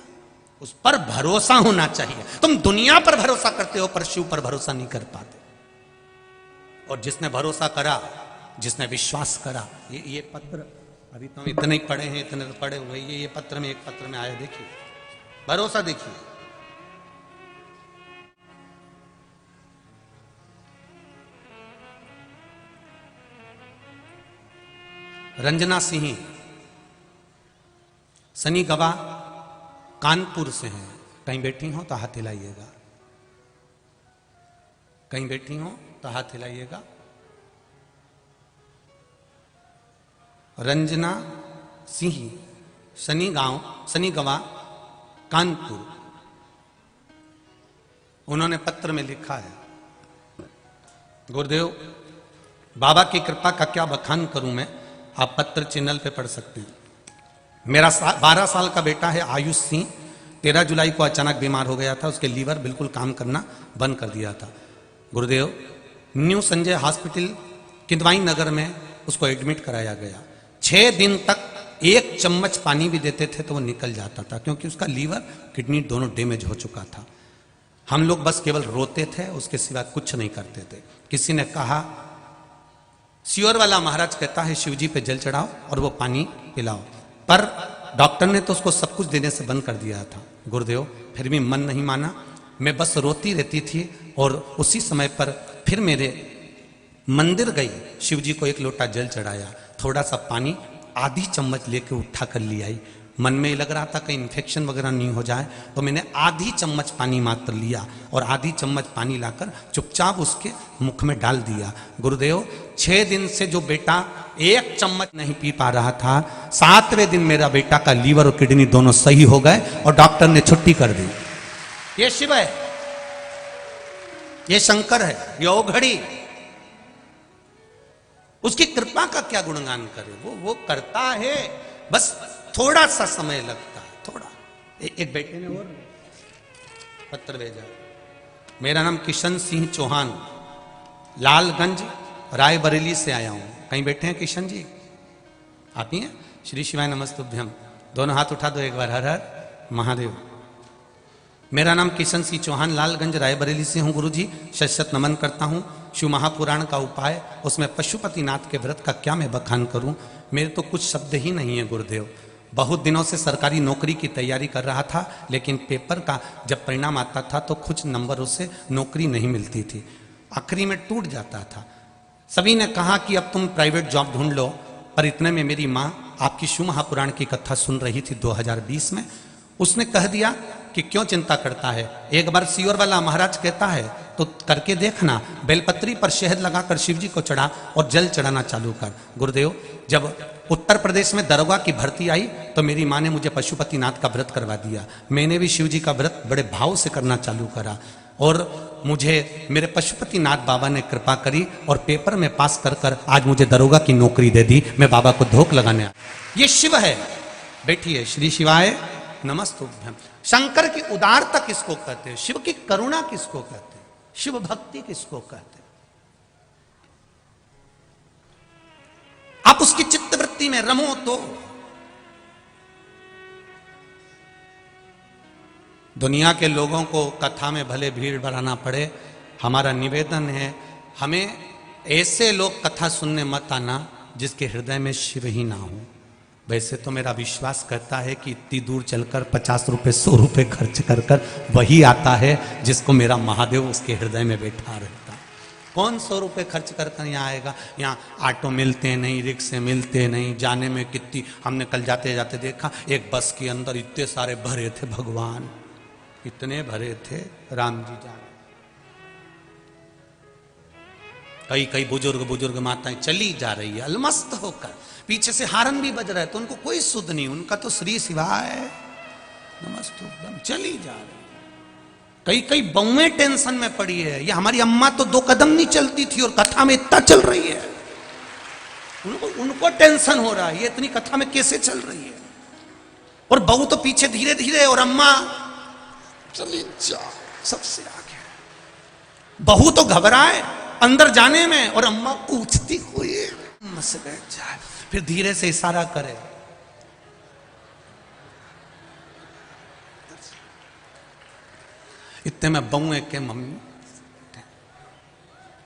उस पर भरोसा होना चाहिए। तुम दुनिया पर भरोसा करते हो पर शिव पर भरोसा नहीं कर पाते। और जिसने भरोसा करा, जिसने विश्वास करा, ये पत्र अभी तो हम इतने ही पढ़े हैं, इतने तो पढ़े हुए, ये पत्र में, एक पत्र में आया, देखिए भरोसा देखिए। रंजना सिंह सनी गवा कानपुर से हैं। कहीं बैठी हो तो हाथ हिलाइएगा, कहीं बैठी हो तो हाथ हिलाइएगा। रंजना सिंह सनी गवा कानपुर, उन्होंने पत्र में लिखा है, गुरुदेव बाबा की कृपा का क्या बखान करूं मैं, आप पत्र चैनल पे पढ़ सकते हैं। मेरा 12 साल का बेटा है आयुष सिंह, 13 जुलाई को अचानक बीमार हो गया था, उसके लीवर बिल्कुल काम करना बंद कर दिया था। गुरुदेव न्यू संजय हॉस्पिटल किदवाई नगर में उसको एडमिट कराया गया। 6 दिन तक 1 चम्मच पानी भी देते थे तो वो निकल जाता था, क्योंकि उसका लीवर किडनी दोनों डैमेज हो चुका था। हम लोग बस केवल रोते थे, उसके सिवा कुछ नहीं करते थे। किसी ने कहा, सियोर वाला महाराज कहता है शिव जी पे जल चढ़ाओ और वो पानी पिलाओ, पर डॉक्टर ने तो उसको सब कुछ देने से बंद कर दिया था। गुरुदेव फिर भी मन नहीं माना, मैं बस रोती रहती थी। और उसी समय पर फिर मेरे मंदिर गई, शिव जी को 1 लोटा जल चढ़ाया, थोड़ा सा पानी आधी चम्मच लेके उठा कर ले आई, मन में ही लग रहा था कहीं इन्फेक्शन वगैरह नहीं हो जाए, तो मैंने आधी चम्मच पानी मात्र लिया और आधी चम्मच पानी लाकर चुपचाप उसके मुख में डाल दिया। गुरुदेव 6 दिन से जो बेटा 1 चम्मच नहीं पी पा रहा था, 7वें दिन मेरा बेटा का लीवर और किडनी दोनों सही हो गए और डॉक्टर ने छुट्टी कर दी। ये शिव है, ये शंकर है, ये ओघड़ी। उसकी कृपा का क्या गुणगान करे, वो करता है, बस थोड़ा सा समय लगता है, थोड़ा। एक बेटे ने और पत्र भेजा, मेरा नाम किशन सिंह चौहान, लालगंज रायबरेली से आया हूं। कहीं बैठे हैं किशन जी? आप ही हैं? श्री शिवाय नमस्तुभ्यम। दोनों हाथ उठा दो एक बार, हर हर महादेव। मेरा नाम किशन सिंह चौहान, लालगंज रायबरेली से हूं गुरुजी। शत नमन करता हूं। शिव महापुराण का उपाय, उसमें पशुपतिनाथ के व्रत का क्या मैं बखान करूं, मेरे तो कुछ शब्द ही नहीं है गुरुदेव। बहुत दिनों से सरकारी नौकरी की तैयारी कर रहा था, लेकिन पेपर का जब परिणाम आता था तो कुछ नंबरों से नौकरी नहीं मिलती थी, आखिरी में टूट जाता था। सभी ने कहा कि अब तुम प्राइवेट जॉब ढूंढ लो, पर इतने में मेरी माँ आपकी शिव महापुराण की कथा सुन रही थी 2020 में। उसने कह दिया कि क्यों चिंता करता है, एक बार सियोर वाला महाराज कहता है तो करके देखना। बेलपत्री पर शहद लगाकर शिव जी को चढ़ा और जल चढ़ाना चालू कर। गुरुदेव, जब उत्तर प्रदेश में दरोगा की भर्ती आई तो मेरी माँ ने मुझे पशुपतिनाथ का व्रत करवा दिया। मैंने भी शिव जी का व्रत बड़े भाव से करना चालू करा और मुझे मेरे पशुपतिनाथ बाबा ने कृपा करी और पेपर में पास कर कर आज मुझे दरोगा की नौकरी दे दी। मैं बाबा को धोख लगाने आया। ये शिव है। बैठिए। श्री शिवाय नमस्तुभ्यम। शंकर की उदारता किसको कहते हैं? शिव की करुणा किसको कहते हैं? शिव भक्ति किसको कहते हैं? आप उसकी चित्तवृत्ति में रमो तो। दुनिया के लोगों को कथा में भले भीड़ बढ़ाना पड़े, हमारा निवेदन है हमें ऐसे लोग कथा सुनने मत आना जिसके हृदय में शिव ही ना हो। वैसे तो मेरा विश्वास करता है कि इतनी दूर चलकर 50 रुपए 100 रुपए खर्च कर कर वही आता है जिसको मेरा महादेव उसके हृदय में बैठा रहता है। कौन 100 रुपए खर्च कर कर यहाँ आएगा? यहाँ ऑटो मिलते नहीं, रिक्शे मिलते नहीं, जाने में कितनी, हमने कल जाते जाते देखा एक बस के अंदर इतने सारे भरे थे, भगवान इतने भरे थे, राम जी जाने। कई कई बुजुर्ग माताएं चली जा रही है अलमस्त होकर, पीछे से हारन भी बज रहा है तो उनको कोई सुध नहीं, उनका तो श्री शिवाय नमस्तुभ्यम चली जा रही। कई कई बहुएं टेंशन में पड़ी है। ये हमारी अम्मा तो 2 कदम नहीं चलती थी और कथा में इतना चल रही है। उनको टेंशन हो रहा है ये इतनी कथा में कैसे चल रही है, और बहू तो पीछे धीरे धीरे और अम्मा चली जा सबसे आगे। बहू तो घबराए अंदर जाने में और अम्मा पूछती हुई से बैठ जाए, फिर धीरे से इशारा करे। इतने में बहू के मम्मी,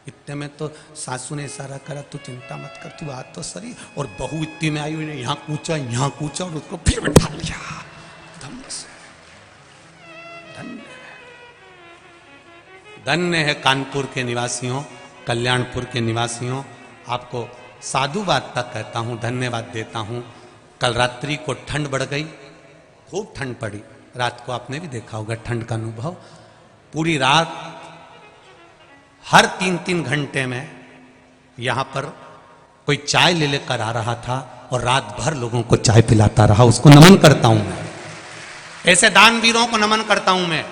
इतने में तो सासू ने इशारा करा तू चिंता मत कर, तू आ तो सही। और बहू इतनी में आई हुई ने यहाँ कूचा और उसको फिर बैठा लिया। धन्य है कानपुर के निवासियों, कल्याणपुर के निवासियों, आपको साधुवाद तक कहता हूं, धन्यवाद देता हूं। कल रात्रि को ठंड बढ़ गई, खूब ठंड पड़ी। रात को आपने भी देखा होगा ठंड का अनुभव। पूरी रात हर 3-3 घंटे में यहां पर कोई चाय ले लेकर आ रहा था और रात भर लोगों को चाय पिलाता रहा। उसको नमन करता हूं मैं, ऐसे दानवीरों को नमन करता हूं मैं।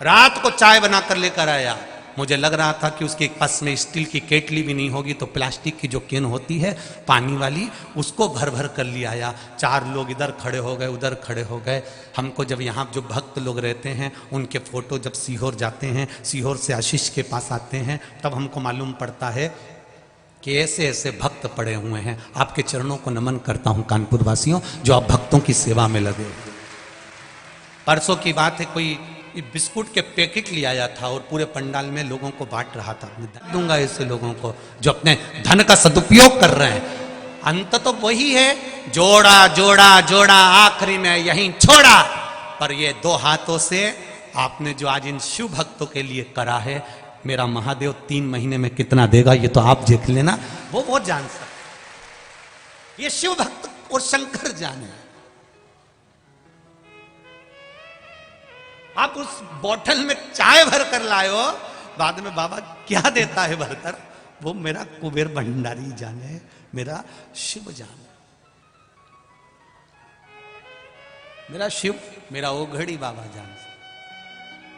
रात को चाय बनाकर लेकर आया। मुझे लग रहा था कि उसके पास में स्टील की केटली भी नहीं होगी तो प्लास्टिक की जो कैन होती है पानी वाली, उसको भर भर कर ले आया। 4 लोग इधर खड़े हो गए, उधर खड़े हो गए। हमको जब यहाँ जो भक्त लोग रहते हैं उनके फोटो जब सीहोर जाते हैं, सीहोर से आशीष के पास आते हैं, तब हमको मालूम पड़ता है कि ऐसे ऐसे भक्त पड़े हुए हैं। आपके चरणों को नमन करता हूँ कानपुर वासियों, जो आप भक्तों की सेवा में लगे। परसों की बात है, कोई बिस्कुट के पैकेट ले आया था और पूरे पंडाल में लोगों को बांट रहा था। मैं दूंगा ऐसे लोगों को जो अपने धन का सदुपयोग कर रहे हैं। अंत तो वही है, जोड़ा जोड़ा जोड़ा आखिरी में यहीं छोड़ा। पर ये 2 हाथों से आपने जो आज इन शिव भक्तों के लिए करा है, मेरा महादेव 3 महीने में कितना देगा ये तो आप देख लेना, वो जान सकते। ये शिव भक्त और शंकर जाने। आप उस बोतल में चाय भर कर लाए हो, बाद में बाबा क्या देता है भरकर, वो मेरा कुबेर भंडारी जाने, मेरा शिव जाने, मेरा शिव, मेरा ओघड़ी बाबा जाने।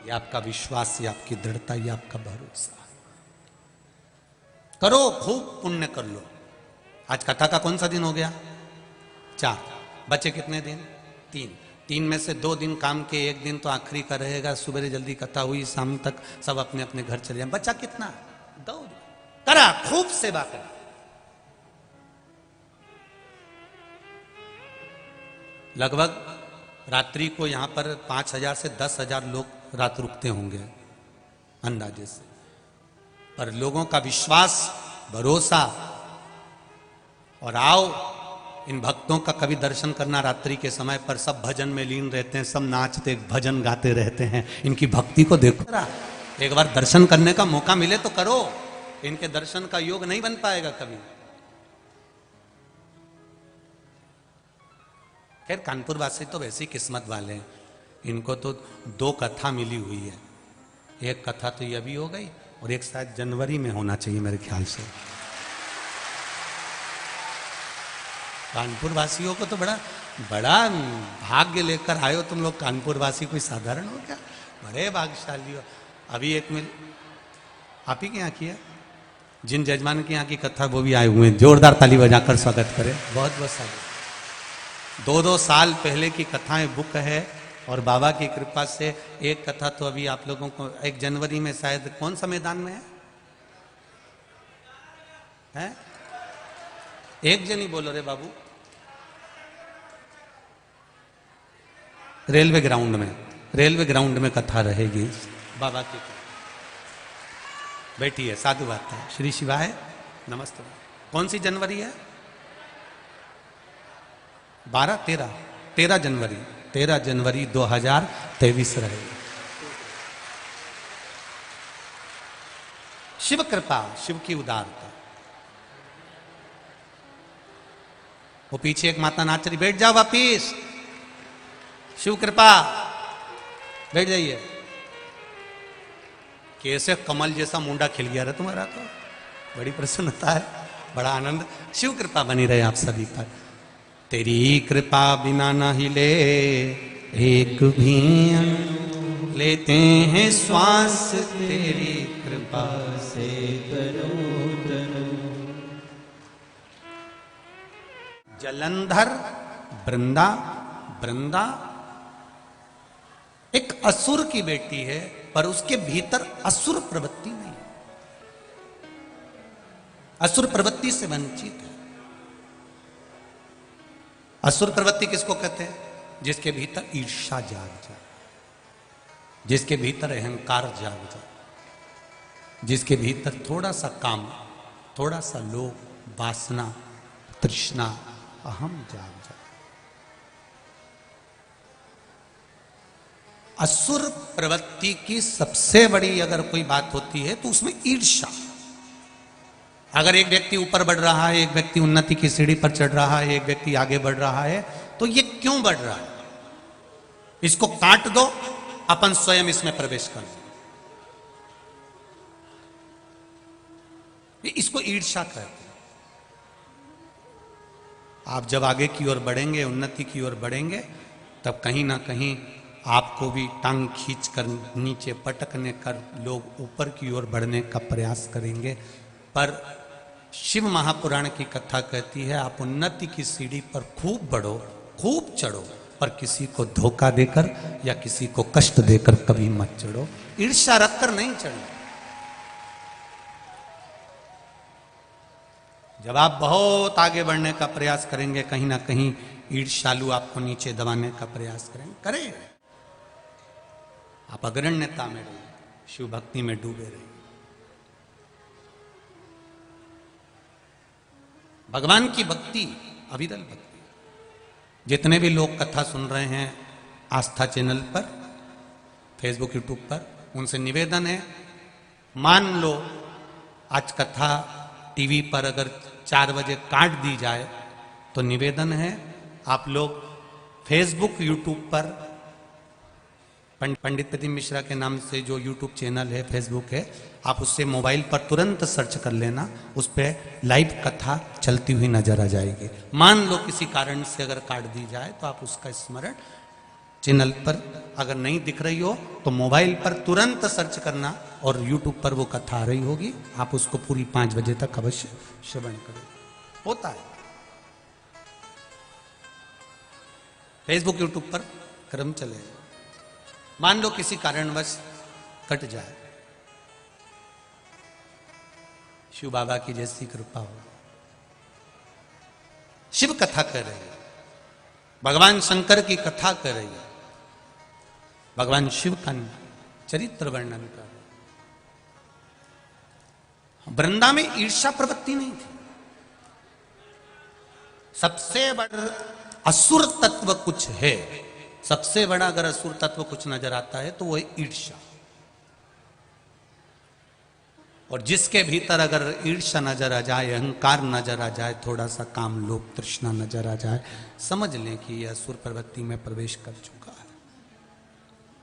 ये आपका विश्वास, ये आपकी दृढ़ता, ये आपका भरोसा। करो, खूब पुण्य कर लो। आज कथा का कौन सा दिन हो गया? 4। बचे कितने दिन? 3 में से 2 दिन काम के, 1 दिन तो आखिरी का रहेगा। सुबह जल्दी कथा हुई, शाम तक सब अपने अपने घर चले जाए। बचा कितना? 2 दिन। करा, खूब सेवा करा। लगभग रात्रि को यहां पर 5000 से 10,000 लोग रात रुकते होंगे अंदाजे से। पर लोगों का विश्वास, भरोसा, और आओ इन भक्तों का कभी दर्शन करना। रात्रि के समय पर सब भजन में लीन रहते हैं, सब नाचते भजन गाते रहते हैं। इनकी भक्ति को देखो, एक बार दर्शन करने का मौका मिले तो करो। इनके दर्शन का योग नहीं बन पाएगा कभी। खैर कानपुर वासी तो वैसे ही किस्मत वाले हैं, इनको तो 2 कथा मिली हुई है। एक कथा तो ये अभी हो गई, और एक शायद जनवरी में होना चाहिए मेरे ख्याल से। कानपुर वासियों को तो बड़ा बड़ा भाग्य लेकर आए हो तुम लोग। कानपुर वासी कोई साधारण हो क्या? बड़े भाग्यशाली हो। अभी एक मिल आप ही के यहाँ की है, जिन जजमान के यहाँ की कथा वो भी आए हुए हैं। जोरदार ताली बजाकर स्वागत करें। बहुत बहुत स्वागत। 2-2 साल पहले की कथाएं बुक है, और बाबा की कृपा से एक कथा तो अभी आप लोगों को 1 जनवरी में शायद कौन सा मैदान में है? एक जन ही बोलो रे बाबू। रेलवे ग्राउंड में कथा रहेगी बाबा की। बैठी है, साधु बात है। श्री शिवाय नमस्ते। कौन सी जनवरी है? 13 जनवरी 2023 रहेगी। शिव कृपा, शिव की उदारता। वो पीछे एक माता नाच रही, बैठ जाओ वापिस। शिव कृपा, बैठ जाइए। कैसे कमल जैसा मुंडा खिल गया रहा तुम्हारा, तो बड़ी प्रसन्नता है, बड़ा आनंद। शिव कृपा बनी रहे आप सभी पर। तेरी कृपा बिना न हिले एक भी लेते हैं श्वास, तेरी कृपा से करो तरो। जलंधर वृंदा एक असुर की बेटी है, पर उसके भीतर असुर प्रवृत्ति नहीं, असुर प्रवृत्ति से वंचित है। असुर प्रवृत्ति किसको कहते हैं? जिसके भीतर ईर्ष्या जाग जाए, जिसके भीतर अहंकार जाग जाए, जिसके भीतर थोड़ा सा काम, थोड़ा सा लोभ, वासना, तृष्णा, अहम जाग जाए। असुर प्रवृत्ति की सबसे बड़ी अगर कोई बात होती है तो उसमें ईर्ष्या। अगर एक व्यक्ति ऊपर बढ़ रहा है, एक व्यक्ति उन्नति की सीढ़ी पर चढ़ रहा है, एक व्यक्ति आगे बढ़ रहा है, तो ये क्यों बढ़ रहा है? इसको काट दो, अपन स्वयं इसमें प्रवेश कर दो। इसको ईर्ष्या कहते हैं। आप जब आगे की ओर बढ़ेंगे, उन्नति की ओर बढ़ेंगे, तब कहीं ना कहीं आपको भी टांग खींच कर नीचे पटकने कर लोग ऊपर की ओर बढ़ने का प्रयास करेंगे। पर शिव महापुराण की कथा कहती है, आप उन्नति की सीढ़ी पर खूब बढ़ो, खूब चढ़ो, पर किसी को धोखा देकर या किसी को कष्ट देकर कभी मत चढ़ो। ईर्ष्या रखकर नहीं चढ़ना। जब आप बहुत आगे बढ़ने का प्रयास करेंगे, कहीं ना कहीं ईर्ष्यालु आपको नीचे दबाने का प्रयास करेंगे। करें, आप अग्रण्यता में रहिए, शिव भक्ति में डूबे रहिए। भगवान की भक्ति अविरल भक्ति। जितने भी लोग कथा सुन रहे हैं आस्था चैनल पर, फेसबुक, यूट्यूब पर, उनसे निवेदन है, मान लो आज कथा टीवी पर अगर 4 बजे काट दी जाए, तो निवेदन है आप लोग फेसबुक, यूट्यूब पर पंडित प्रदीप मिश्रा के नाम से जो यूट्यूब चैनल है, फेसबुक है, आप उससे मोबाइल पर तुरंत सर्च कर लेना, उस पर लाइव कथा चलती हुई नजर आ जाएगी। मान लो किसी कारण से अगर काट दी जाए तो आप उसका स्मरण चैनल पर अगर नहीं दिख रही हो तो मोबाइल पर तुरंत सर्च करना और यूट्यूब पर वो कथा आ रही होगी, आप उसको पूरी 5 बजे तक अवश्य श्रवण करें। होता है फेसबुक यूट्यूब पर क्रम चलेगा। मान लो किसी कारणवश कट जाए, शिव बाबा की जैसी कृपा हो, शिव कथा कर रही है, भगवान शंकर की कथा कर रही है, भगवान शिव का चरित्र वर्णन कर रहे। वृंदा में ईर्ष्या प्रवृत्ति नहीं थी। सबसे बड़ा असुर तत्व कुछ है, सबसे बड़ा अगर असुर तत्व कुछ नजर आता है तो वो है ईर्ष्या। और जिसके भीतर अगर ईर्ष्या नजर आ जाए, अहंकार नजर आ जाए, थोड़ा सा काम लोभ तृष्णा नजर आ जाए, समझ लें कि यह असुर प्रवृत्ति में प्रवेश कर चुका है,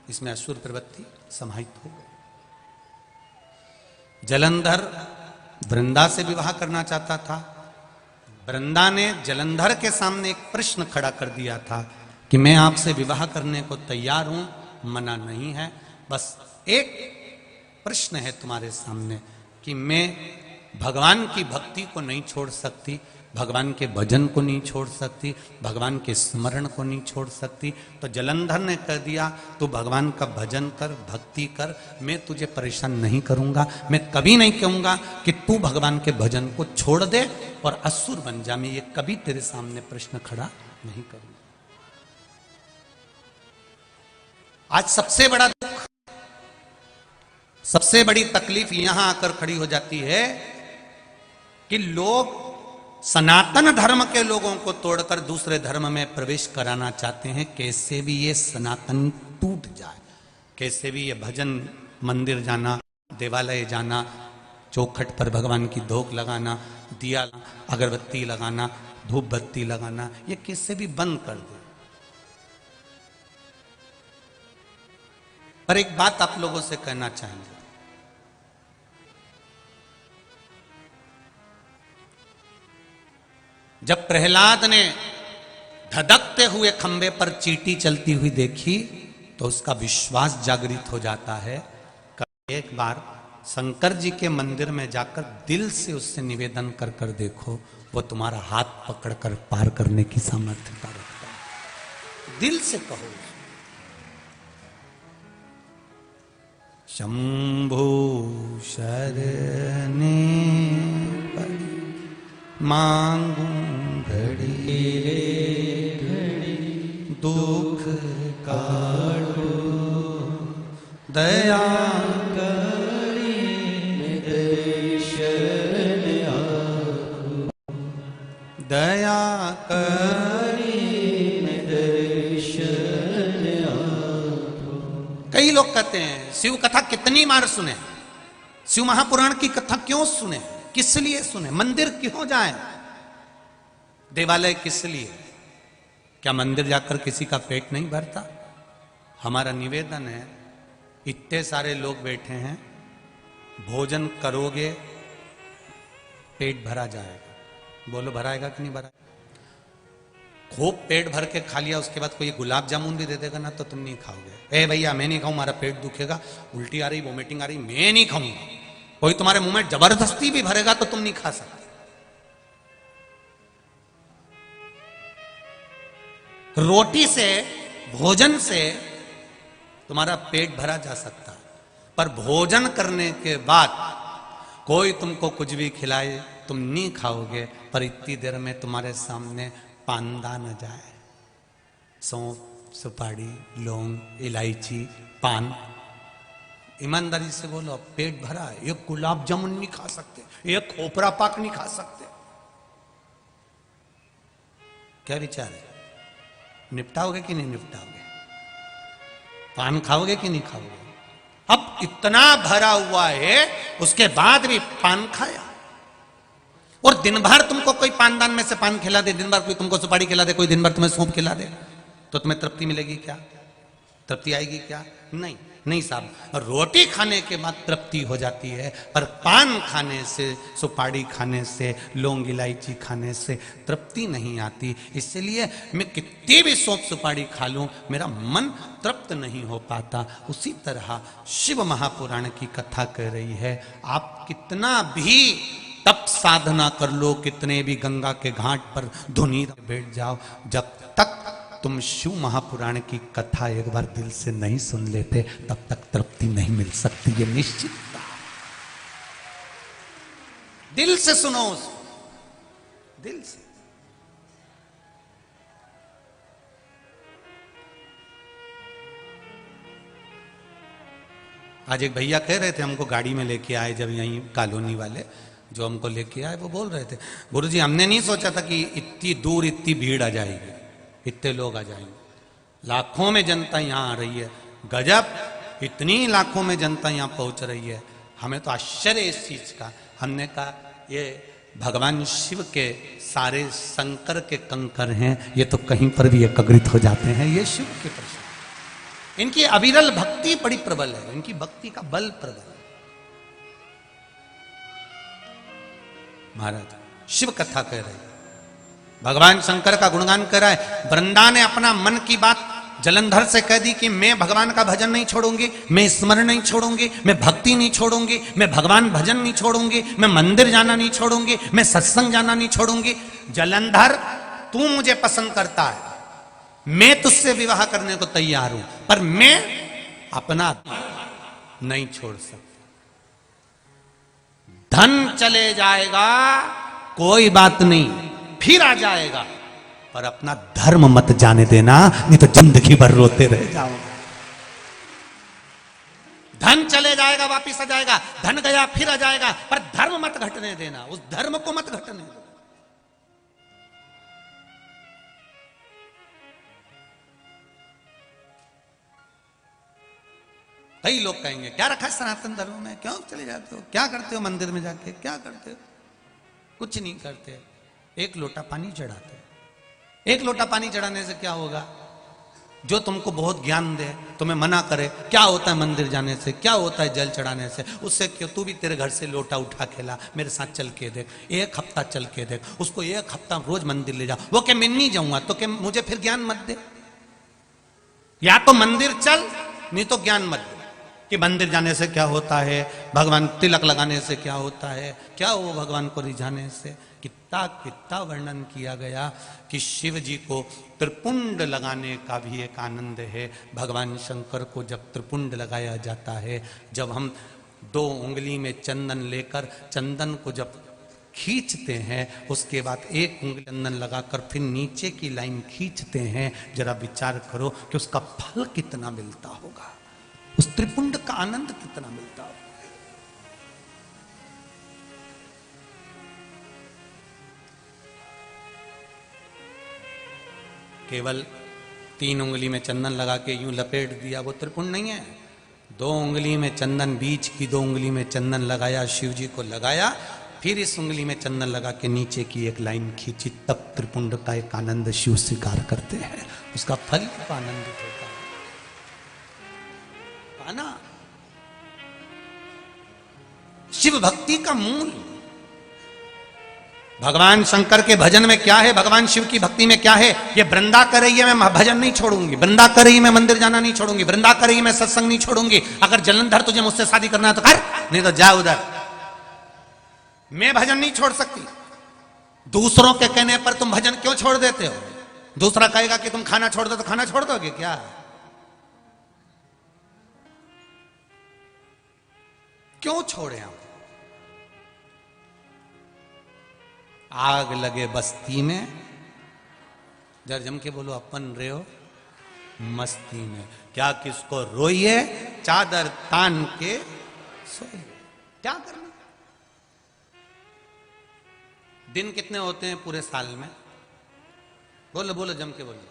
इसमें असुर प्रवृत्ति समाहित हो गई। जलंधर वृंदा से विवाह करना चाहता था। वृंदा ने जलंधर के सामने एक प्रश्न खड़ा कर दिया था कि मैं आपसे विवाह करने को तैयार हूं, मना नहीं है, बस एक प्रश्न है तुम्हारे सामने कि मैं भगवान की भक्ति को नहीं छोड़ सकती, भगवान के भजन को नहीं छोड़ सकती, भगवान के स्मरण को नहीं छोड़ सकती। तो जलंधर ने कह दिया तू भगवान का भजन कर, भक्ति कर, मैं तुझे परेशान नहीं करूंगा, मैं कभी नहीं कहूंगा कि तू भगवान के भजन को छोड़ दे और असुर बन जा, मैं ये कभी तेरे सामने प्रश्न खड़ा नहीं करूंगा। आज सबसे बड़ा दुख, सबसे बड़ी तकलीफ यहां आकर खड़ी हो जाती है कि लोग सनातन धर्म के लोगों को तोड़कर दूसरे धर्म में प्रवेश कराना चाहते हैं। कैसे भी ये सनातन टूट जाए, कैसे भी ये भजन मंदिर जाना, देवालय जाना, चौखट पर भगवान की धोख लगाना, दिया अगरबत्ती लगाना, धूप बत्ती लगाना, ये कैसे भी बंद कर दे। पर एक बात आप लोगों से कहना चाहेंगे, जब प्रहलाद ने धधकते हुए खंबे पर चींटी चलती हुई देखी तो उसका विश्वास जागृत हो जाता है। एक बार शंकर जी के मंदिर में जाकर दिल से उससे निवेदन कर कर देखो, वो तुम्हारा हाथ पकड़कर पार करने की सामर्थ्यता रखता है। दिल से कहो, शंभो शरणे पड़ी मांगू घड़ी दुख काटो दया करी दर्शन आपको, दया करी दर्शन आपको। कई लोग कहते हैं शिव कथा कितनी बार सुने, शिव महापुराण की कथा क्यों सुने, किस लिए सुने, मंदिर क्यों जाएं, देवालय किस लिए? क्या मंदिर जाकर किसी का पेट नहीं भरता? हमारा निवेदन है, इतने सारे लोग बैठे हैं, भोजन करोगे पेट भरा जाएगा। बोलो भराएगा कि नहीं भराएगा? खूब पेट भर के खा लिया, उसके बाद कोई गुलाब जामुन भी दे देगा ना तो तुम नहीं खाओगे। ए भैया मैं नहीं खाऊं, हमारा पेट दुखेगा, उल्टी आ रही, वोमिटिंग आ रही, मैं नहीं खाऊंगा। कोई तुम्हारे मुंह में जबरदस्ती भी भरेगा तो तुम नहीं खा सकते। रोटी से, भोजन से तुम्हारा पेट भरा जा सकता है, पर भोजन करने के बाद कोई तुमको कुछ भी खिलाए तुम नहीं खाओगे, पर इतनी देर में तुम्हारे सामने पांदा न जाए, सौंफ, सुपारी, लौंग, इलायची, पान, ईमानदारी से बोलो पेट भरा है, एक गुलाब जामुन नहीं खा सकते, एक खोपरा पाक नहीं खा सकते। क्या विचार है? निपटाओगे कि नहीं निपटाओगे? पान खाओगे कि नहीं खाओगे? अब इतना भरा हुआ है उसके बाद भी पान खाया, और दिन भर तुमको कोई पानदान में से पान खिला दे, दिन भर कोई तुमको सुपारी खिला दे, कोई दिन भर तुम्हें सौंफ खिला दे, तो तुम्हें तृप्ति मिलेगी क्या? तृप्ति आएगी क्या? नहीं नहीं साहब, रोटी खाने के बाद तृप्ति हो जाती है, पर पान खाने से, सुपारी खाने से, लौंग इलायची खाने से तृप्ति नहीं आती। इसलिए मैं कितनी भी सौंफ सुपारी खा लूं, मेरा मन तृप्त नहीं हो पाता। उसी तरह शिव महापुराण की कथा कह रही है, आप कितना भी तप साधना कर लो, कितने भी गंगा के घाट पर धुनी बैठ जाओ, जब तक तुम शिव महापुराण की कथा एक बार दिल से नहीं सुन लेते, तब तक तृप्ति नहीं मिल सकती। ये निश्चित बात। दिल से सुनो उसको, दिल से। आज एक भैया कह रहे थे, हमको गाड़ी में लेके आए जब यहीं कॉलोनी वाले जो हमको लेके आए, वो बोल रहे थे, गुरुजी हमने नहीं सोचा था कि इतनी दूर इतनी भीड़ आ जाएगी, इतने लोग आ जाएंगे, लाखों में जनता यहाँ आ रही है, गजब, इतनी लाखों में जनता यहाँ पहुंच रही है, हमें तो आश्चर्य इस चीज का। हमने कहा ये भगवान शिव के सारे शंकर के कंकर हैं, ये तो कहीं पर भी एकत्रित हो जाते हैं, ये शिव के प्रसाद। इनकी अविरल भक्ति बड़ी प्रबल है, इनकी भक्ति का बल प्रबल है। महाराज शिव कथा कह रहे हैं, भगवान शंकर का गुणगान कर रहा है। वृंदा ने अपना मन की बात जलंधर से कह दी कि मैं भगवान का भजन नहीं छोड़ूंगी, मैं स्मरण नहीं छोड़ूंगी, मैं भक्ति नहीं छोड़ूंगी, मैं भगवान भजन नहीं छोड़ूंगी, मैं मंदिर जाना नहीं छोड़ूंगी, मैं सत्संग जाना नहीं छोड़ूंगी। जलंधर तू मुझे पसंद करता है, मैं तुझसे विवाह करने को तैयार हूं, पर मैं अपना नहीं छोड़ सकता। धन चले जाएगा कोई बात नहीं, फिर आ जाएगा, पर अपना धर्म मत जाने देना, नहीं तो जिंदगी भर रोते रह जाओगे। धन चले जाएगा वापिस आ जाएगा, धन गया फिर आ जाएगा, पर धर्म मत घटने देना, उस धर्म को मत घटने देना। कई लोग कहेंगे क्या रखा है सनातन धर्म में, क्यों चले जाते हो, क्या करते हो मंदिर में जाके, क्या करते हो? कुछ नहीं करते, एक लोटा पानी चढ़ाते। एक लोटा पानी चढ़ाने से क्या होगा? जो तुमको बहुत ज्ञान दे, तुम्हें मना करे क्या होता है मंदिर जाने से, क्या होता है जल चढ़ाने से, उससे क्यों तू भी तेरे घर से लोटा उठा खेला, मेरे साथ चल के देख, एक हफ्ता चल के देख, उसको एक हफ्ता रोज मंदिर ले जा। वो क्या मैं नहीं जाऊंगा तो क्या मुझे फिर ज्ञान मत दे? या तो मंदिर चल, नहीं तो ज्ञान मत दे कि मंदिर जाने से क्या होता है, भगवान तिलक लगाने से क्या होता है, क्या हो भगवान को रिझाने से। कितना कितना वर्णन किया गया कि शिव जी को त्रिपुंड लगाने का भी एक आनंद है। भगवान शंकर को जब त्रिपुंड लगाया जाता है, जब हम 2 उंगली में चंदन लेकर चंदन को जब खींचते हैं, उसके बाद 1 उंगली चंदन लगाकर फिर नीचे की लाइन खींचते हैं, जरा विचार करो कि उसका फल कितना मिलता होगा, उस त्रिपुंड का आनंद कितना मिलता होगा। केवल 3 उंगली में चंदन लगा के यूं लपेट दिया, वो त्रिपुंड नहीं है। 2 उंगली में चंदन, बीच की 2 उंगली में चंदन लगाया, शिव जी को लगाया, फिर इस उंगली में चंदन लगा के नीचे की एक लाइन खींची, तब त्रिपुंड का एक आनंद शिव स्वीकार करते हैं, उसका फल का आनंदित होता है ना। शिव भक्ति का मूल भगवान शंकर के भजन में क्या है, भगवान शिव की भक्ति में क्या है। ये वृंदा कर रही है मैं भजन नहीं छोड़ूंगी, वृंदा कर रही मैं मंदिर जाना नहीं छोड़ूंगी, वृंदा कर रही मैं सत्संग नहीं छोड़ूंगी। अगर जलंधर तुझे मुझसे शादी करना है तो कर, नहीं तो जा उधर, मैं भजन नहीं छोड़ सकती। दूसरों के कहने पर तुम भजन क्यों छोड़ देते हो? दूसरा कहेगा कि तुम खाना छोड़ दो तो खाना छोड़ दोगे क्या? क्यों छोड़े हम? आग लगे बस्ती में, जर जम के बोलो अपन रे हो मस्ती में, क्या किसको रोइए चादर तान के सोइए। क्या करना? दिन कितने होते हैं पूरे साल में? बोलो बोलो जम के बोलो।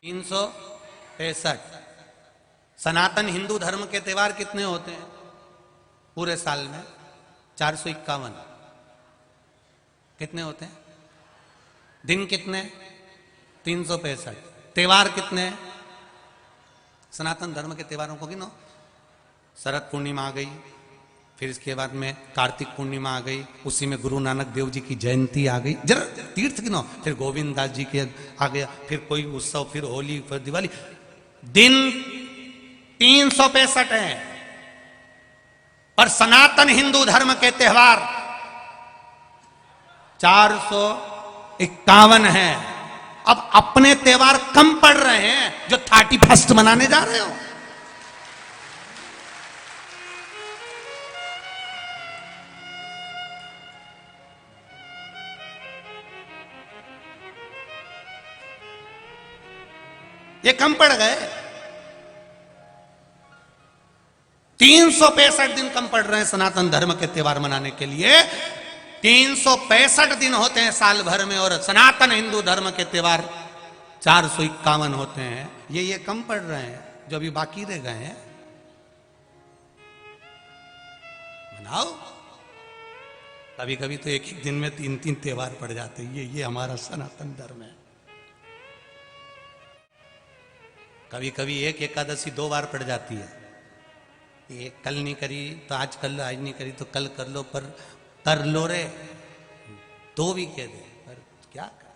365। सनातन हिंदू धर्म के त्योहार कितने होते हैं पूरे साल में? 451। कितने होते हैं? दिन कितने? 365। त्योहार कितने? सनातन धर्म के त्योहारों को गिनो। शरद पूर्णिमा आ गई, फिर इसके बाद में कार्तिक पूर्णिमा आ गई, उसी में गुरु नानक देव जी की जयंती आ गई, जरा तीर्थ गिनो। फिर गोविंद दास जी के आ गया, फिर कोई उत्सव, फिर होली, फिर दिवाली। दिन 365 है, पर सनातन हिंदू धर्म के त्योहार 451 है। अब अपने त्योहार कम पड़ रहे हैं जो 31 मनाने जा रहे हो। ये कम पड़ गए। 365 दिन कम पड़ रहे हैं सनातन धर्म के त्योहार मनाने के लिए। 365 दिन होते हैं साल भर में, और सनातन हिंदू धर्म के त्योहार 451 होते हैं। ये कम पड़ रहे हैं जो अभी बाकी रह गए हैं। मनाओ। कभी कभी तो एक एक दिन में 3-3 त्योहार पड़ जाते हैं। ये हमारा सनातन धर्म है। कभी कभी एक एकादशी 2 बार पड़ जाती है। ये कल नहीं करी तो आज कर लो, आज नहीं करी तो कल कर लो, पर कर लो रे। 2 भी कह दे, पर क्या कर?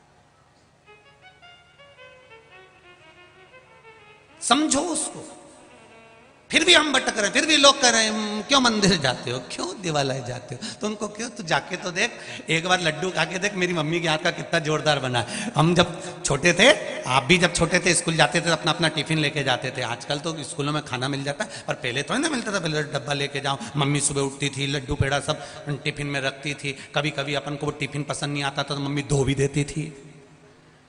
समझो उसको। फिर भी हम भटक रहे, फिर भी लोग कह रहे हैं क्यों मंदिर जाते हो, क्यों दिवालय जाते हो, तुमको क्यों? तू जाके तो देख, एक बार लड्डू खा के देख मेरी मम्मी के हाथ का कितना जोरदार बना है। हम जब छोटे थे, आप भी जब छोटे थे, स्कूल जाते थे अपना अपना टिफिन लेके जाते थे। आजकल तो स्कूलों में खाना मिल जाता है, पर पहले तो नहीं मिलता था। पहले डब्बा लेके जाओ, मम्मी सुबह उठती थी, लड्डू पेड़ा सब टिफिन में रखती थी। कभी कभी अपन को वो टिफिन पसंद नहीं आता था तो मम्मी धो भी देती थी,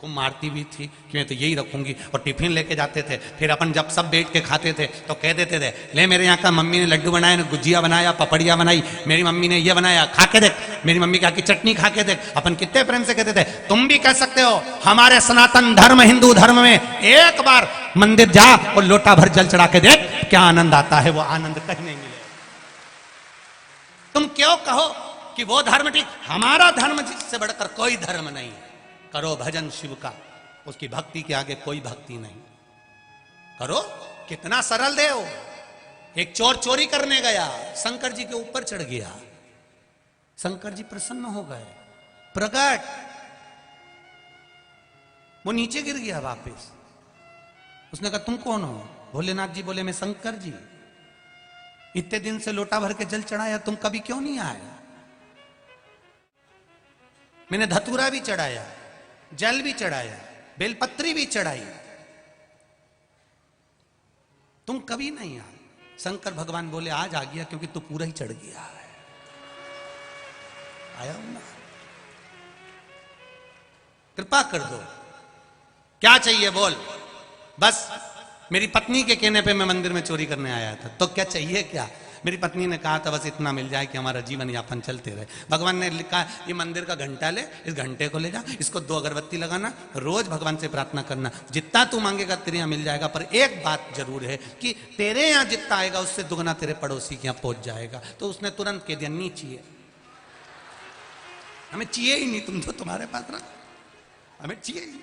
को मारती भी थी कि मैं तो यही रखूंगी, और टिफिन लेके जाते थे। फिर अपन जब सब बैठ के खाते थे तो कह देते थे, ले मेरे यहाँ का मम्मी ने लड्डू बनाया, गुजिया बनाया, पपड़िया बनाई, मेरी मम्मी ने ये बनाया, खा के देख, मेरी मम्मी की चटनी खा के देख। अपन कितने प्रेम से कहते थे। तुम भी कह सकते हो। हमारे सनातन धर्म हिंदू धर्म में एक बार मंदिर जा और लोटा भर जल चढ़ा के देख, क्या आनंद आता है। वो आनंद कहीं नहीं मिले। तुम क्यों कहो कि वो धर्म ठीक? हमारा धर्म जिससे बढ़कर कोई धर्म नहीं है। करो भजन शिव का, उसकी भक्ति के आगे कोई भक्ति नहीं। करो। कितना सरल देव। एक चोर चोरी करने गया, शंकर जी के ऊपर चढ़ गया, शंकर जी प्रसन्न हो गए, प्रकट। वो नीचे गिर गया वापस। उसने कहा तुम कौन हो? भोलेनाथ जी बोले मैं शंकर जी। इतने दिन से लोटा भर के जल चढ़ाया, तुम कभी क्यों नहीं आए? मैंने धतूरा भी चढ़ाया, जल भी चढ़ाया, बेलपत्री भी चढ़ाई, तुम कभी नहीं आए। शंकर भगवान बोले आज आ गया क्योंकि तू पूरा ही चढ़ गया है। आया हूं ना, कृपा कर दो। क्या चाहिए बोल। बस मेरी पत्नी के कहने पे मैं मंदिर में चोरी करने आया था, तो क्या चाहिए? क्या? मेरी पत्नी ने कहा था बस इतना मिल जाए कि हमारा जीवन यापन चलते रहे। भगवान ने लिखा ये मंदिर का घंटा ले, इस घंटे को ले जा, इसको 2 अगरबत्ती लगाना, रोज भगवान से प्रार्थना करना, जितना तू मांगेगा तेरे यहाँ मिल जाएगा। पर एक बात जरूर है कि तेरे यहाँ जितना आएगा उससे दुगना तेरे पड़ोसी के यहाँ पहुंच जाएगा। तो उसने तुरंत कह दिया नहीं चाहिए, हमें चाहिए ही नहीं, तुम तो तुम्हारे पास रख, हमें चाहिए ही।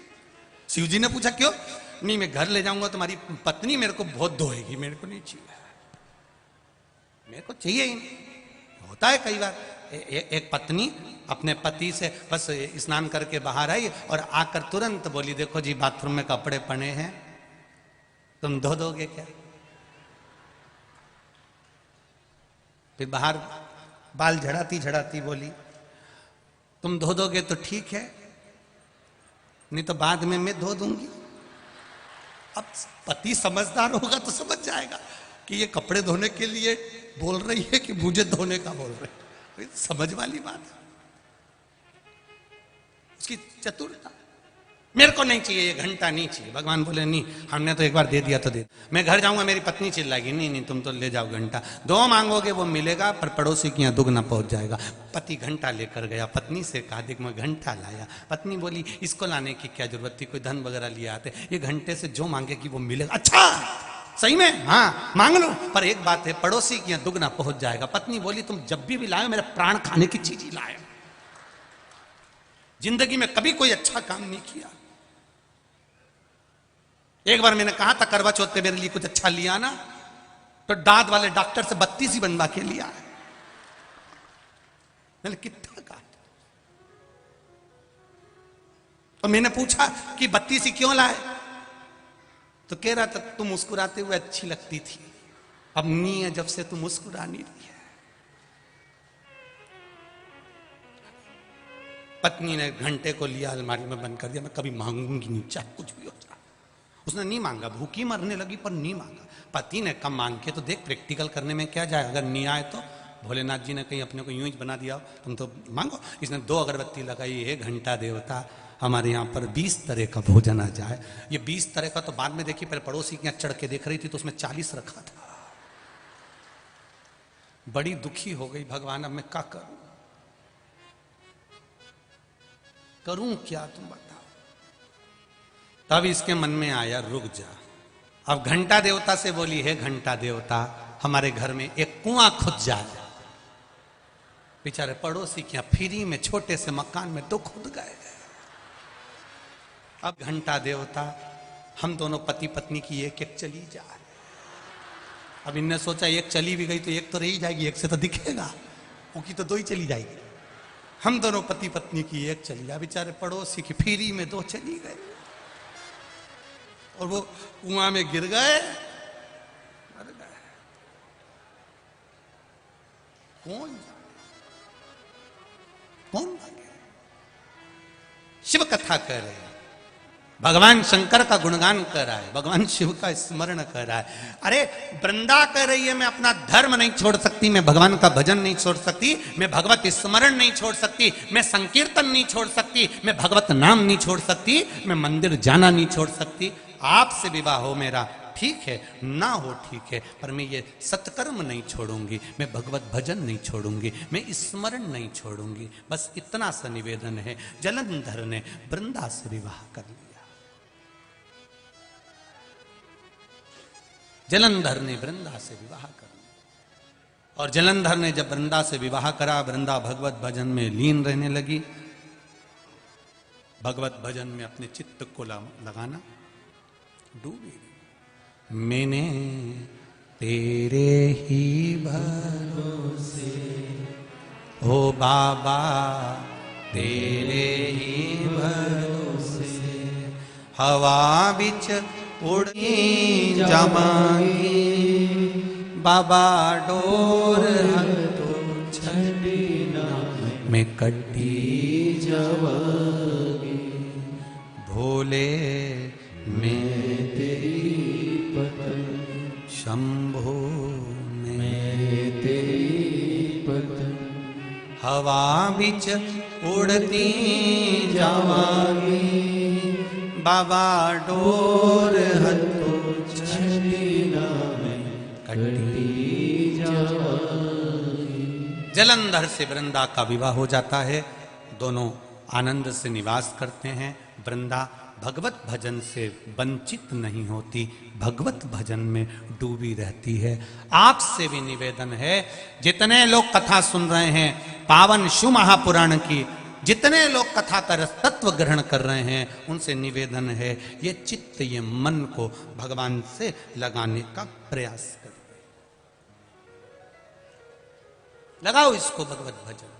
शिव जी ने पूछा क्यों? नहीं मैं घर ले जाऊंगा, तुम्हारी पत्नी मेरे को बहुत धोएगी, मेरे को नहीं चाहिए, मेरे को चाहिए ही नहीं। होता है कई बार। एक पत्नी अपने पति से बस स्नान करके बाहर आई और आकर तुरंत बोली देखो जी बाथरूम में कपड़े पड़े हैं, तुम धो दोगे क्या? फिर बाहर बाल झड़ाती झड़ाती बोली तुम धो दोगे तो ठीक है, नहीं तो बाद में मैं धो दूंगी। अब पति समझदार होगा तो समझ जाएगा कि ये कपड़े धोने के लिए बोल रही है कि मुझे धोने का बोल रही है। समझ वाली बात है, उसकी चतुरता। मेरे को नहीं चाहिए, ये घंटा नहीं चाहिए। भगवान बोले नहीं, हमने तो एक बार दे दिया तो दे। मैं घर जाऊंगा मेरी पत्नी चिल्लाएगी नहीं नहीं तुम तो ले जाओ घंटा, 2 मांगोगे वो मिलेगा, पर पड़ोसी के यहाँ दुगना पहुंच जाएगा। पति घंटा लेकर गया, पत्नी से कहा देख मैं घंटा लाया। पत्नी बोली इसको लाने की क्या जरूरत थी, कोई धन वगैरह लिए आते, ये घंटे से जो मांगेगी वो मिलेगा। अच्छा सही में? हाँ मांग लो, पर एक बात है पड़ोसी के यहाँ दुगना पहुंच जाएगा। पत्नी बोली तुम जब भी लाए मेरे प्राण खाने की चीज ही लाए, जिंदगी में कभी कोई अच्छा काम नहीं किया। एक बार मैंने कहा था करवा चौथ पे मेरे लिए कुछ अच्छा लिया ना, तो दांत वाले डॉक्टर से 32 ही बनवा के लिया है। मैंने कितना कहा, तो मैंने पूछा कि 32 ही क्यों लाए, तो कह रहा था तुम मुस्कुराते हुए अच्छी लगती थी, अब नहीं है जब से तुम मुस्कुरा नहीं रही है। पत्नी ने घंटे को लिया, अलमारी में बंद कर दिया, मैं कभी मांगूंगी नहीं चाहे कुछ भी हो जाए। उसने नहीं मांगा, भूखी मरने लगी पर नहीं मांगा। पति ने कम मांग के तो देख प्रैक्टिकल करने में क्या जाए, अगर नहीं आए तो भोलेनाथ जी ने कहीं अपने को यूं ही बना दिया, तुम तो मांगो। इसने 2 अगरबत्ती लगाई, हे घंटा देवता हमारे यहाँ पर 20 तरह का भोजन आ जाए। ये 20 तरह का तो बाद में देखी, पहले पड़ोसी के यहाँ चढ़ के देख रही थी तो उसमें 40 रखा था। बड़ी दुखी हो गई, भगवान अब मैं क्या करूं, करूं क्या तुम बताओ। तब इसके मन में आया रुक जा। अब घंटा देवता से बोली, हे घंटा देवता हमारे घर में एक कुआं खुद जाए। बेचारे पड़ोसी के यहाँ फ्री में छोटे से मकान में तो खुद गए। अब घंटा देवता हम दोनों पति पत्नी की एक एक चली जाए। अब इनने सोचा एक चली भी गई तो एक तो रही जाएगी, एक से तो दिखेगा, उनकी तो 2 ही चली जाएगी। हम दोनों पति पत्नी की एक चली जाए। बेचारे पड़ोसी की फ्री में 2 चली गए और वो कुआं में गिर गए, मर गए। कौन भागे? शिव कथा कर रहे हैं, भगवान शंकर का गुणगान कर रहा है, भगवान शिव का स्मरण कर रहा है। अरे वृंदा कर रही है, मैं अपना धर्म नहीं छोड़ सकती, मैं भगवान का भजन नहीं छोड़ सकती, मैं भगवत स्मरण नहीं छोड़ सकती, मैं संकीर्तन नहीं छोड़ सकती, मैं भगवत नाम नहीं छोड़ सकती, मैं मंदिर जाना नहीं छोड़ सकती। आपसे विवाह हो मेरा ठीक है, ना हो ठीक है, पर मैं ये सत्कर्म नहीं छोड़ूंगी, मैं भगवत भजन नहीं छोड़ूंगी, मैं स्मरण नहीं छोड़ूंगी। बस इतना सा निवेदन है। जलंधर ने वृंदा से विवाह कर लिया। जलंधर ने वृंदा से विवाह कर लिया और जलंधर ने जब वृंदा से विवाह करा, वृंदा भगवत भजन में लीन रहने लगी। भगवत भजन में अपने चित्त को लगाना डूबी। मैंने तेरे ही भरोसे हो बाबा, तेरे ही भरोसे हवा बिच उड़ी जमाई, बाबा डोर हतो छड़ी ना मैं कटी जवागी, भोले मैं तेरी पत्नी, शंभो मैं तेरी पत्नी, हवा बिच उड़ती जवागी, बाबा डोर हतो छड़ी ना मैं कटी जवागी। जलंधर से वृंदा का विवाह हो जाता है। दोनों आनंद से निवास करते हैं। वृंदा भगवत भजन से वंचित नहीं होती, भगवत भजन में डूबी रहती है। आपसे भी निवेदन है, जितने लोग कथा सुन रहे हैं पावन शिव महापुराण की, जितने लोग कथा का रस तत्व ग्रहण कर रहे हैं, उनसे निवेदन है ये चित्त, ये मन को भगवान से लगाने का प्रयास करें। लगाओ इसको भगवत भजन।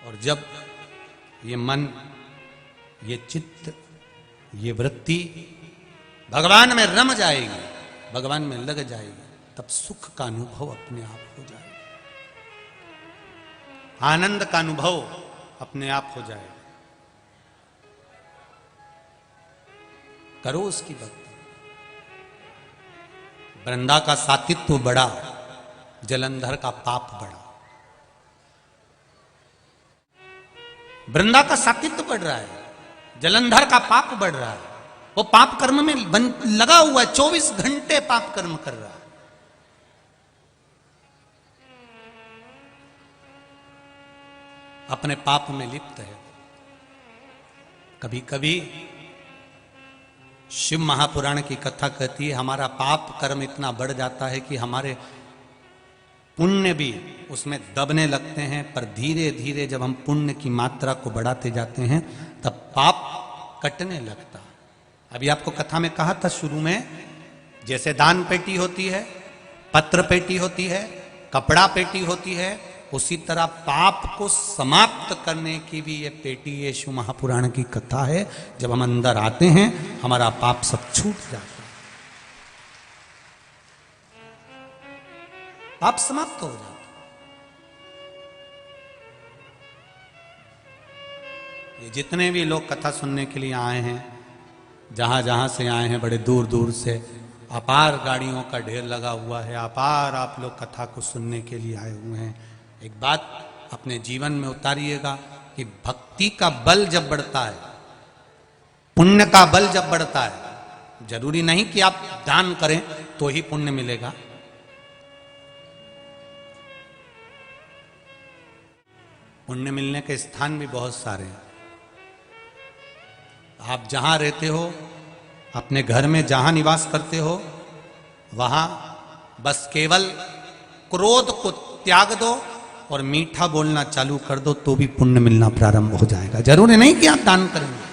और जब ये मन, ये चित्त, ये वृत्ति भगवान में रम जाएगी, भगवान में लग जाएगी, तब सुख का अनुभव अपने आप हो जाएगा, आनंद का अनुभव अपने आप हो जाएगा। करो उसकी भक्ति। वृंदा का सातित्व बढ़ा, जलंधर का पाप बढ़ा। वृंदा का सातित्व बढ़ रहा है, जलंधर का पाप बढ़ रहा है। वो पाप कर्म में लगा हुआ है, 24 घंटे पाप कर्म कर रहा है। अपने पाप में लिप्त है। कभी कभी शिव महापुराण की कथा कहती है, हमारा पाप कर्म इतना बढ़ जाता है कि हमारे पुण्य भी उसमें दबने लगते हैं। पर धीरे धीरे जब हम पुण्य की मात्रा को बढ़ाते जाते हैं, तब पाप कटने लगता। अभी आपको कथा में कहा था शुरू में, जैसे दान पेटी होती है, पत्र पेटी होती है, कपड़ा पेटी होती है, उसी तरह पाप को समाप्त करने की भी ये पेटी ये शिव महापुराण की कथा है। जब हम अंदर आते हैं हमारा पाप सब छूट जाता है, पाप समाप्त हो जाता है। ये जितने भी लोग कथा सुनने के लिए आए हैं, जहां जहां से आए हैं, बड़े दूर दूर से, अपार गाड़ियों का ढेर लगा हुआ है, अपार आप लोग कथा को सुनने के लिए आए हुए हैं। एक बात अपने जीवन में उतारिएगा कि भक्ति का बल जब बढ़ता है, पुण्य का बल जब बढ़ता है, जरूरी नहीं कि आप दान करें तो ही पुण्य मिलेगा। पुण्य मिलने के स्थान भी बहुत सारे हैं। आप जहां रहते हो, अपने घर में जहां निवास करते हो, वहां बस केवल क्रोध को त्याग दो और मीठा बोलना चालू कर दो तो भी पुण्य मिलना प्रारंभ हो जाएगा। जरूरी नहीं कि आप दान करेंगे।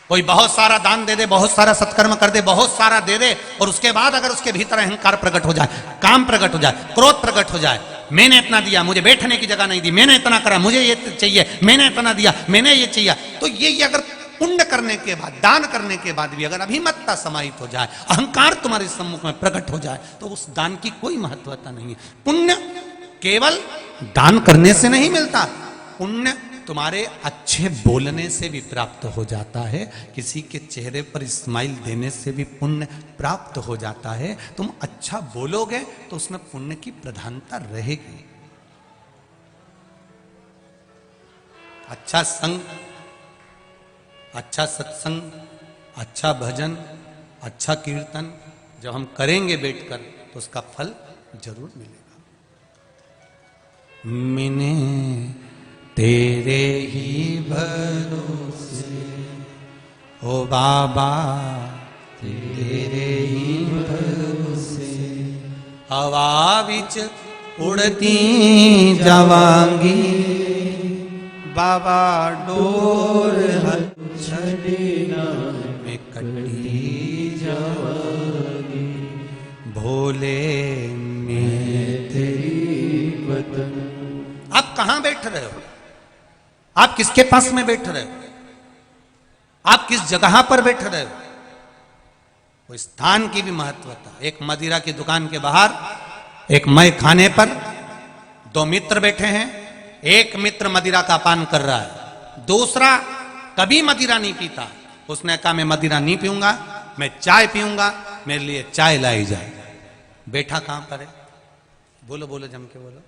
कोई बहुत सारा दान दे दे, बहुत सारा सत्कर्म कर दे, बहुत सारा दे दे, और उसके बाद अगर उसके भीतर अहंकार प्रकट हो जाए, काम प्रकट हो जाए, क्रोध प्रकट हो जाए, मैंने इतना दिया, मुझे बैठने की जगह नहीं दी, मैंने इतना करा, मुझे ये चाहिए, मैंने इतना दिया, मैंने ये चाहिए, तो ये अगर पुण्य करने के बाद, दान करने के बाद भी अगर अभिमत्ता समाहित हो जाए, अहंकार तुम्हारे सम्मुख में प्रकट हो जाए, तो उस दान की कोई महत्वता नहीं है। पुण्य केवल दान करने से नहीं मिलता, पुण्य तुम्हारे अच्छे बोलने से भी प्राप्त हो जाता है। किसी के चेहरे पर स्माइल देने से भी पुण्य प्राप्त हो जाता है। तुम अच्छा बोलोगे तो उसमें पुण्य की प्रधानता रहेगी। अच्छा संग, अच्छा सत्संग, अच्छा भजन, अच्छा कीर्तन जब हम करेंगे बैठकर तो उसका फल जरूर मिलेगा। मैंने तेरे ही भरोसे ओ बाबा, तेरे ही भरोसे हवा विच उड़ती जावांगी, बाबा डोर छड़ना में कटी जावांगी, भोले में तेरी बदन। आप कहां बैठ रहे हो? आप किसके पास में बैठ रहे हो? आप किस जगह पर बैठ रहे हो? वो स्थान की भी महत्वता। एक मदिरा की दुकान के बाहर एक मय खाने पर दो मित्र बैठे हैं। एक मित्र मदिरा का पान कर रहा है, दूसरा कभी मदिरा नहीं पीता। उसने कहा मैं मदिरा नहीं पीऊंगा, मैं चाय पीऊंगा, मेरे लिए चाय लाई जाए। बैठा कहां पर है? बोलो बोलो, जम के बोलो।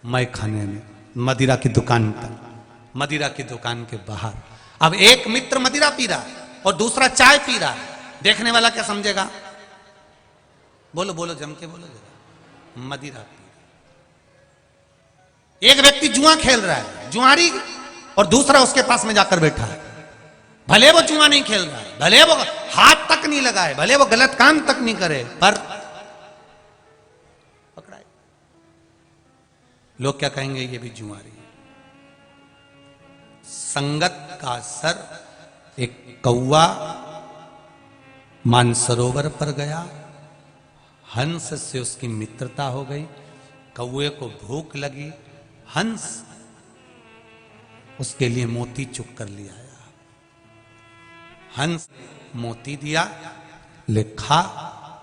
मय खाने में, मदिरा की दुकान पर, मदिरा की दुकान के बाहर। अब एक मित्र मदिरा पी रहा और दूसरा चाय पी रहा, देखने वाला क्या समझेगा? बोलो बोलो, जम के बोलो जरा। मदिरा पी रहा। एक व्यक्ति जुआ खेल रहा है, जुआरी, और दूसरा उसके पास में जाकर बैठा है। भले वो जुआ नहीं खेल रहा है, भले वो हाथ तक नहीं लगाए, भले वो गलत काम तक नहीं करे, पर पकड़ाए। लोग क्या कहेंगे? ये भी जुआरी। संगत का असर। एक कौवा मानसरोवर पर गया, हंस से उसकी मित्रता हो गई, कौवे को भूख लगी, हंस उसके लिए मोती चुग कर ले आया। हंस मोती दिया, ले खा।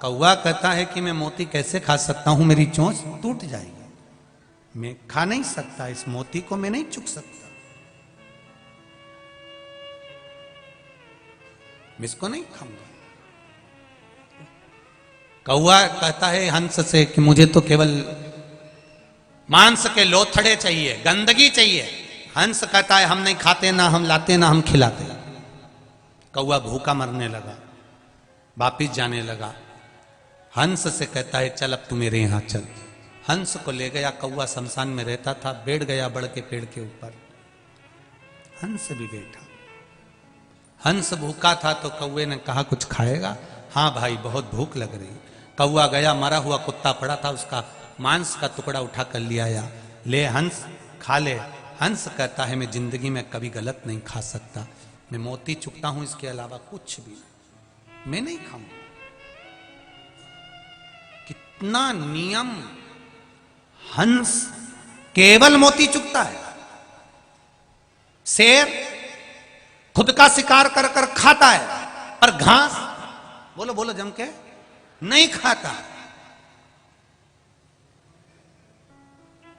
कौवा कहता है कि मैं मोती कैसे खा सकता हूं, मेरी चोंच टूट जाएगी, मैं खा नहीं सकता, इस मोती को मैं नहीं चुग सकता, मैं इसको नहीं खाऊंगा। कौवा कहता है हंस से कि मुझे तो केवल मांस के लोथड़े चाहिए, गंदगी चाहिए। हंस कहता है हम नहीं खाते, ना हम लाते, ना हम खिलाते। कौवा भूखा मरने लगा, वापिस जाने लगा। हंस से कहता है चल अब तू मेरे यहां चल। हंस को ले गया। कौवा शमशान में रहता था, बैठ गया बड़ के पेड़ के ऊपर। हंस भी बैठा। हंस भूखा था तो कौवे ने कहा कुछ खाएगा? हाँ भाई, बहुत भूख लग रही। कौवा गया, मरा हुआ कुत्ता पड़ा था, उसका मांस का टुकड़ा उठा कर ले आया। ले हंस, खा ले। हंस कहता है मैं जिंदगी में कभी गलत नहीं खा सकता, मैं मोती चुकता हूं, इसके अलावा कुछ भी नहीं, मैं नहीं खाऊंगा। कितना नियम! हंस केवल मोती चुगता है, शेर खुद का शिकार कर कर खाता है, और घास बोलो बोलो जम के नहीं खाता।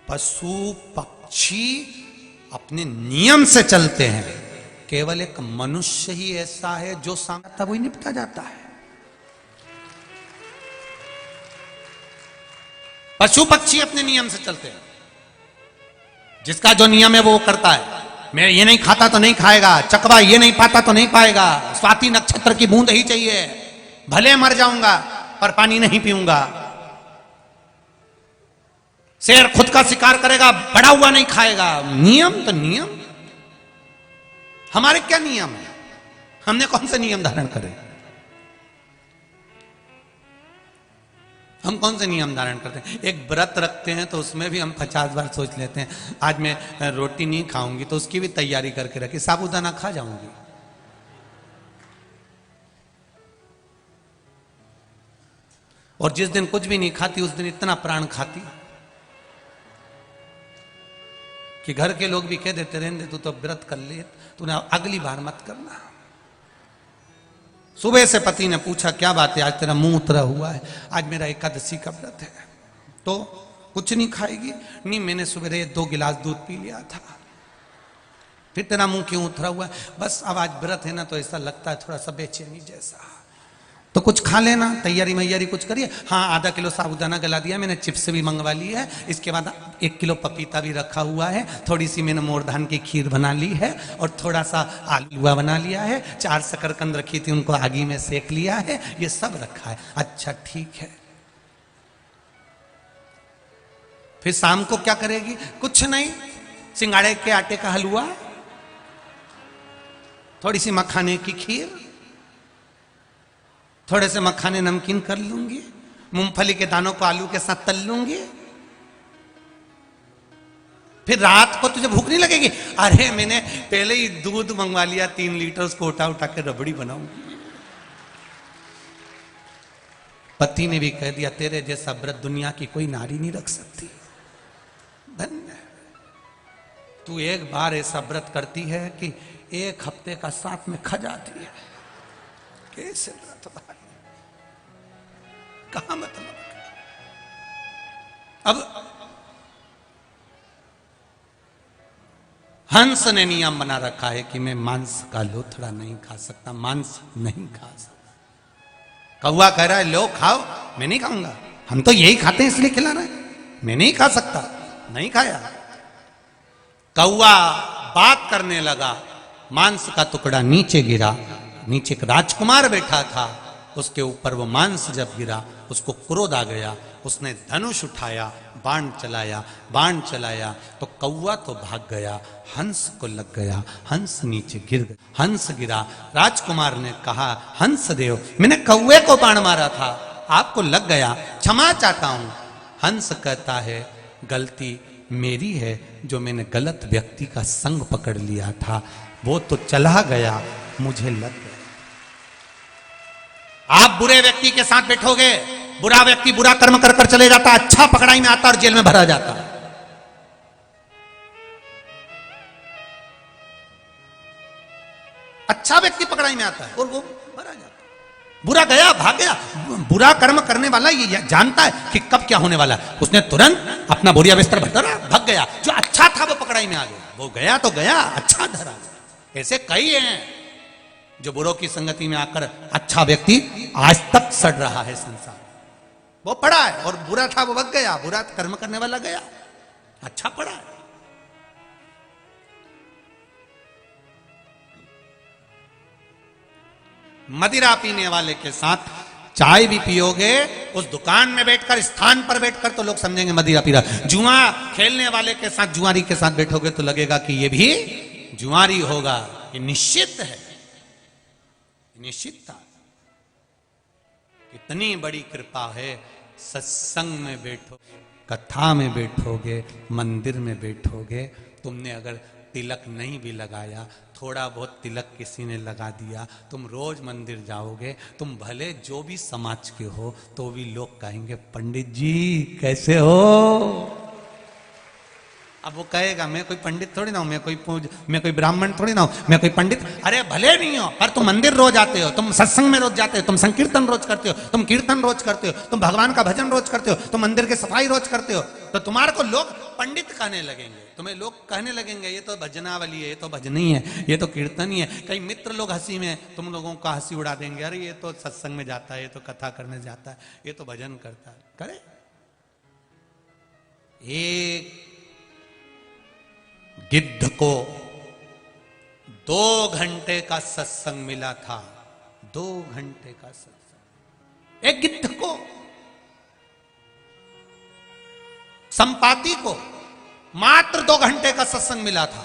पशु पक्षी अपने नियम से चलते हैं, केवल एक मनुष्य ही ऐसा है जो सामने वही निपटा जाता है। पशु पक्षी अपने नियम से चलते हैं, जिसका जो नियम है वो करता है। मैं ये नहीं खाता तो नहीं खाएगा, चकवा ये नहीं पाता तो नहीं पाएगा, स्वाति नक्षत्र की बूंद ही चाहिए, भले मर जाऊंगा पर पानी नहीं पीऊंगा। शेर खुद का शिकार करेगा, बड़ा हुआ नहीं खाएगा। नियम तो नियम। हमारे क्या नियम है? हमने कौन से नियम धारण करे? हम कौन से नियम धारण करते हैं? एक व्रत रखते हैं तो उसमें भी हम 50 बार सोच लेते हैं आज मैं रोटी नहीं खाऊंगी, तो उसकी भी तैयारी करके रखी, साबूदाना खा जाऊंगी। और जिस दिन कुछ भी नहीं खाती उस दिन इतना प्राण खाती कि घर के लोग भी कह देते, रहने तू तो व्रत कर ले, तूने अगली बार मत करना। सुबह से पति ने पूछा क्या बात है, आज तेरा मुंह उतरा हुआ है? आज मेरा एकादशी का व्रत है। तो कुछ नहीं खाएगी? नहीं, मैंने सुबह 2 गिलास दूध पी लिया था। फिर तेरा मुंह क्यों उतरा हुआ है? बस अब आज व्रत है ना तो ऐसा लगता है थोड़ा सा बेचैनी जैसा। तो कुछ खा लेना, तैयारी मैयारी कुछ करिए। हाँ, आधा किलो साबूदाना गला दिया मैंने, चिप्स भी मंगवा ली है, इसके बाद 1 किलो पपीता भी रखा हुआ है, थोड़ी सी मैंने मोर धान की खीर बना ली है, और थोड़ा सा आलूआ बना लिया है, 4 शकरकंद रखी थी उनको आगी में सेक लिया है, ये सब रखा है। अच्छा ठीक है। फिर शाम को क्या करेगी? कुछ नहीं, सिंगाड़े के आटे का हलवा, थोड़ी सी मखाने की खीर, थोड़े से मखाने नमकीन कर लूंगी, मूंगफली के दानों को आलू के साथ तल लूंगी। फिर रात को तुझे भूख नहीं लगेगी? अरे मैंने पहले ही दूध मंगवा लिया 3 लीटर, उसको उठा उठा के रबड़ी बनाऊंगी। पति ने भी कह दिया तेरे जैसा व्रत दुनिया की कोई नारी नहीं रख सकती। धन्य तू एक बार ऐसा व्रत करती है कि 1 हफ्ते का साथ में खा जाती है। कैसे व्रत भाई, कहां मतलब? अब हंस ने नियम बना रखा है कि मैं मांस का लोथड़ा नहीं खा सकता, मांस नहीं खा सकता। कौवा कह रहा है लो खाओ, मैं नहीं खाऊंगा, हम तो यही खाते हैं इसलिए खिला रहे हैं, मैं नहीं खा सकता, नहीं खाया। कौवा बात करने लगा, मांस का टुकड़ा नीचे गिरा, नीचे एक राजकुमार बैठा था, उसके ऊपर वो मांस जब गिरा उसको क्रोध आ गया, उसने धनुष उठाया, बाण चलाया, बाण चलाया तो कौवा तो भाग गया, हंस को लग गया, हंस नीचे गिर गया, हंस गिरा। राजकुमार ने कहा हंस देव, मैंने कौवे को बाण मारा था, आपको लग गया, क्षमा चाहता हूं। हंस कहता है गलती मेरी है, जो मैंने गलत व्यक्ति का संग पकड़ लिया था, वो तो चला गया, मुझे लग गया। आप बुरे व्यक्ति के साथ बैठोगे, बुरा व्यक्ति बुरा कर्म कर कर चले जाता, अच्छा पकड़ाई में आता और जेल में भरा जाता। अच्छा व्यक्ति पकड़ाई में आता है और वो भरा जाता। बुरा गया, भाग गया। बुरा कर्म करने वाला ये जानता है कि कब क्या होने वाला है, उसने तुरंत अपना बोरिया बिस्तर भरा, भाग गया। जो अच्छा था वो पकड़ाई में आ गया, वो गया तो गया, अच्छा धरा। ऐसे कई हैं जो बुरों की संगति में आकर अच्छा व्यक्ति आज तक सड़ रहा है संसार। वो पड़ा है और बुरा था वो भग गया, बुरा कर्म करने वाला गया, अच्छा पड़ा है। मदिरा पीने वाले के साथ चाय भी पियोगे, उस दुकान में बैठकर, स्थान पर बैठकर तो लोग समझेंगे मदिरा पी रहा। जुआ खेलने वाले के साथ, जुआरी के साथ बैठोगे तो लगेगा कि ये भी जुआरी होगा। ये निश्चित है, निश्चितता। इतनी बड़ी कृपा है, सत्संग में बैठो, कथा में बैठोगे, मंदिर में बैठोगे, तुमने अगर तिलक नहीं भी लगाया, थोड़ा बहुत तिलक किसी ने लगा दिया, तुम रोज मंदिर जाओगे, तुम भले जो भी समाज के हो तो भी लोग कहेंगे पंडित जी कैसे हो। अब वो कहेगा मैं कोई पंडित थोड़ी ना हूं, मैं कोई ब्राह्मण थोड़ी ना हूं, मैं कोई पंडित। अरे भले नहीं हो, पर तुम मंदिर रोज आते हो, तुम सत्संग में रोज जाते हो, तुम संकीर्तन रोज करते हो, तुम कीर्तन रोज करते हो, तुम भगवान का भजन रोज करते हो, तुम मंदिर की सफाई रोज करते हो, तो तुम्हारे को लोग पंडित कहने लगेंगे, तुम्हें लोग कहने लगेंगे ये तो भजनावली है, ये तो भजनी है, ये तो कीर्तन ही है। कई मित्र लोग हंसी में तुम लोगों का हंसी उड़ा देंगे, अरे ये तो सत्संग में जाता है, ये तो कथा करने जाता है, ये तो भजन करता है। करे एक गिद्ध को 2 घंटे का सत्संग मिला था, 2 घंटे का सत्संग। एक गिद्ध को, संपाति को मात्र 2 घंटे का सत्संग मिला था।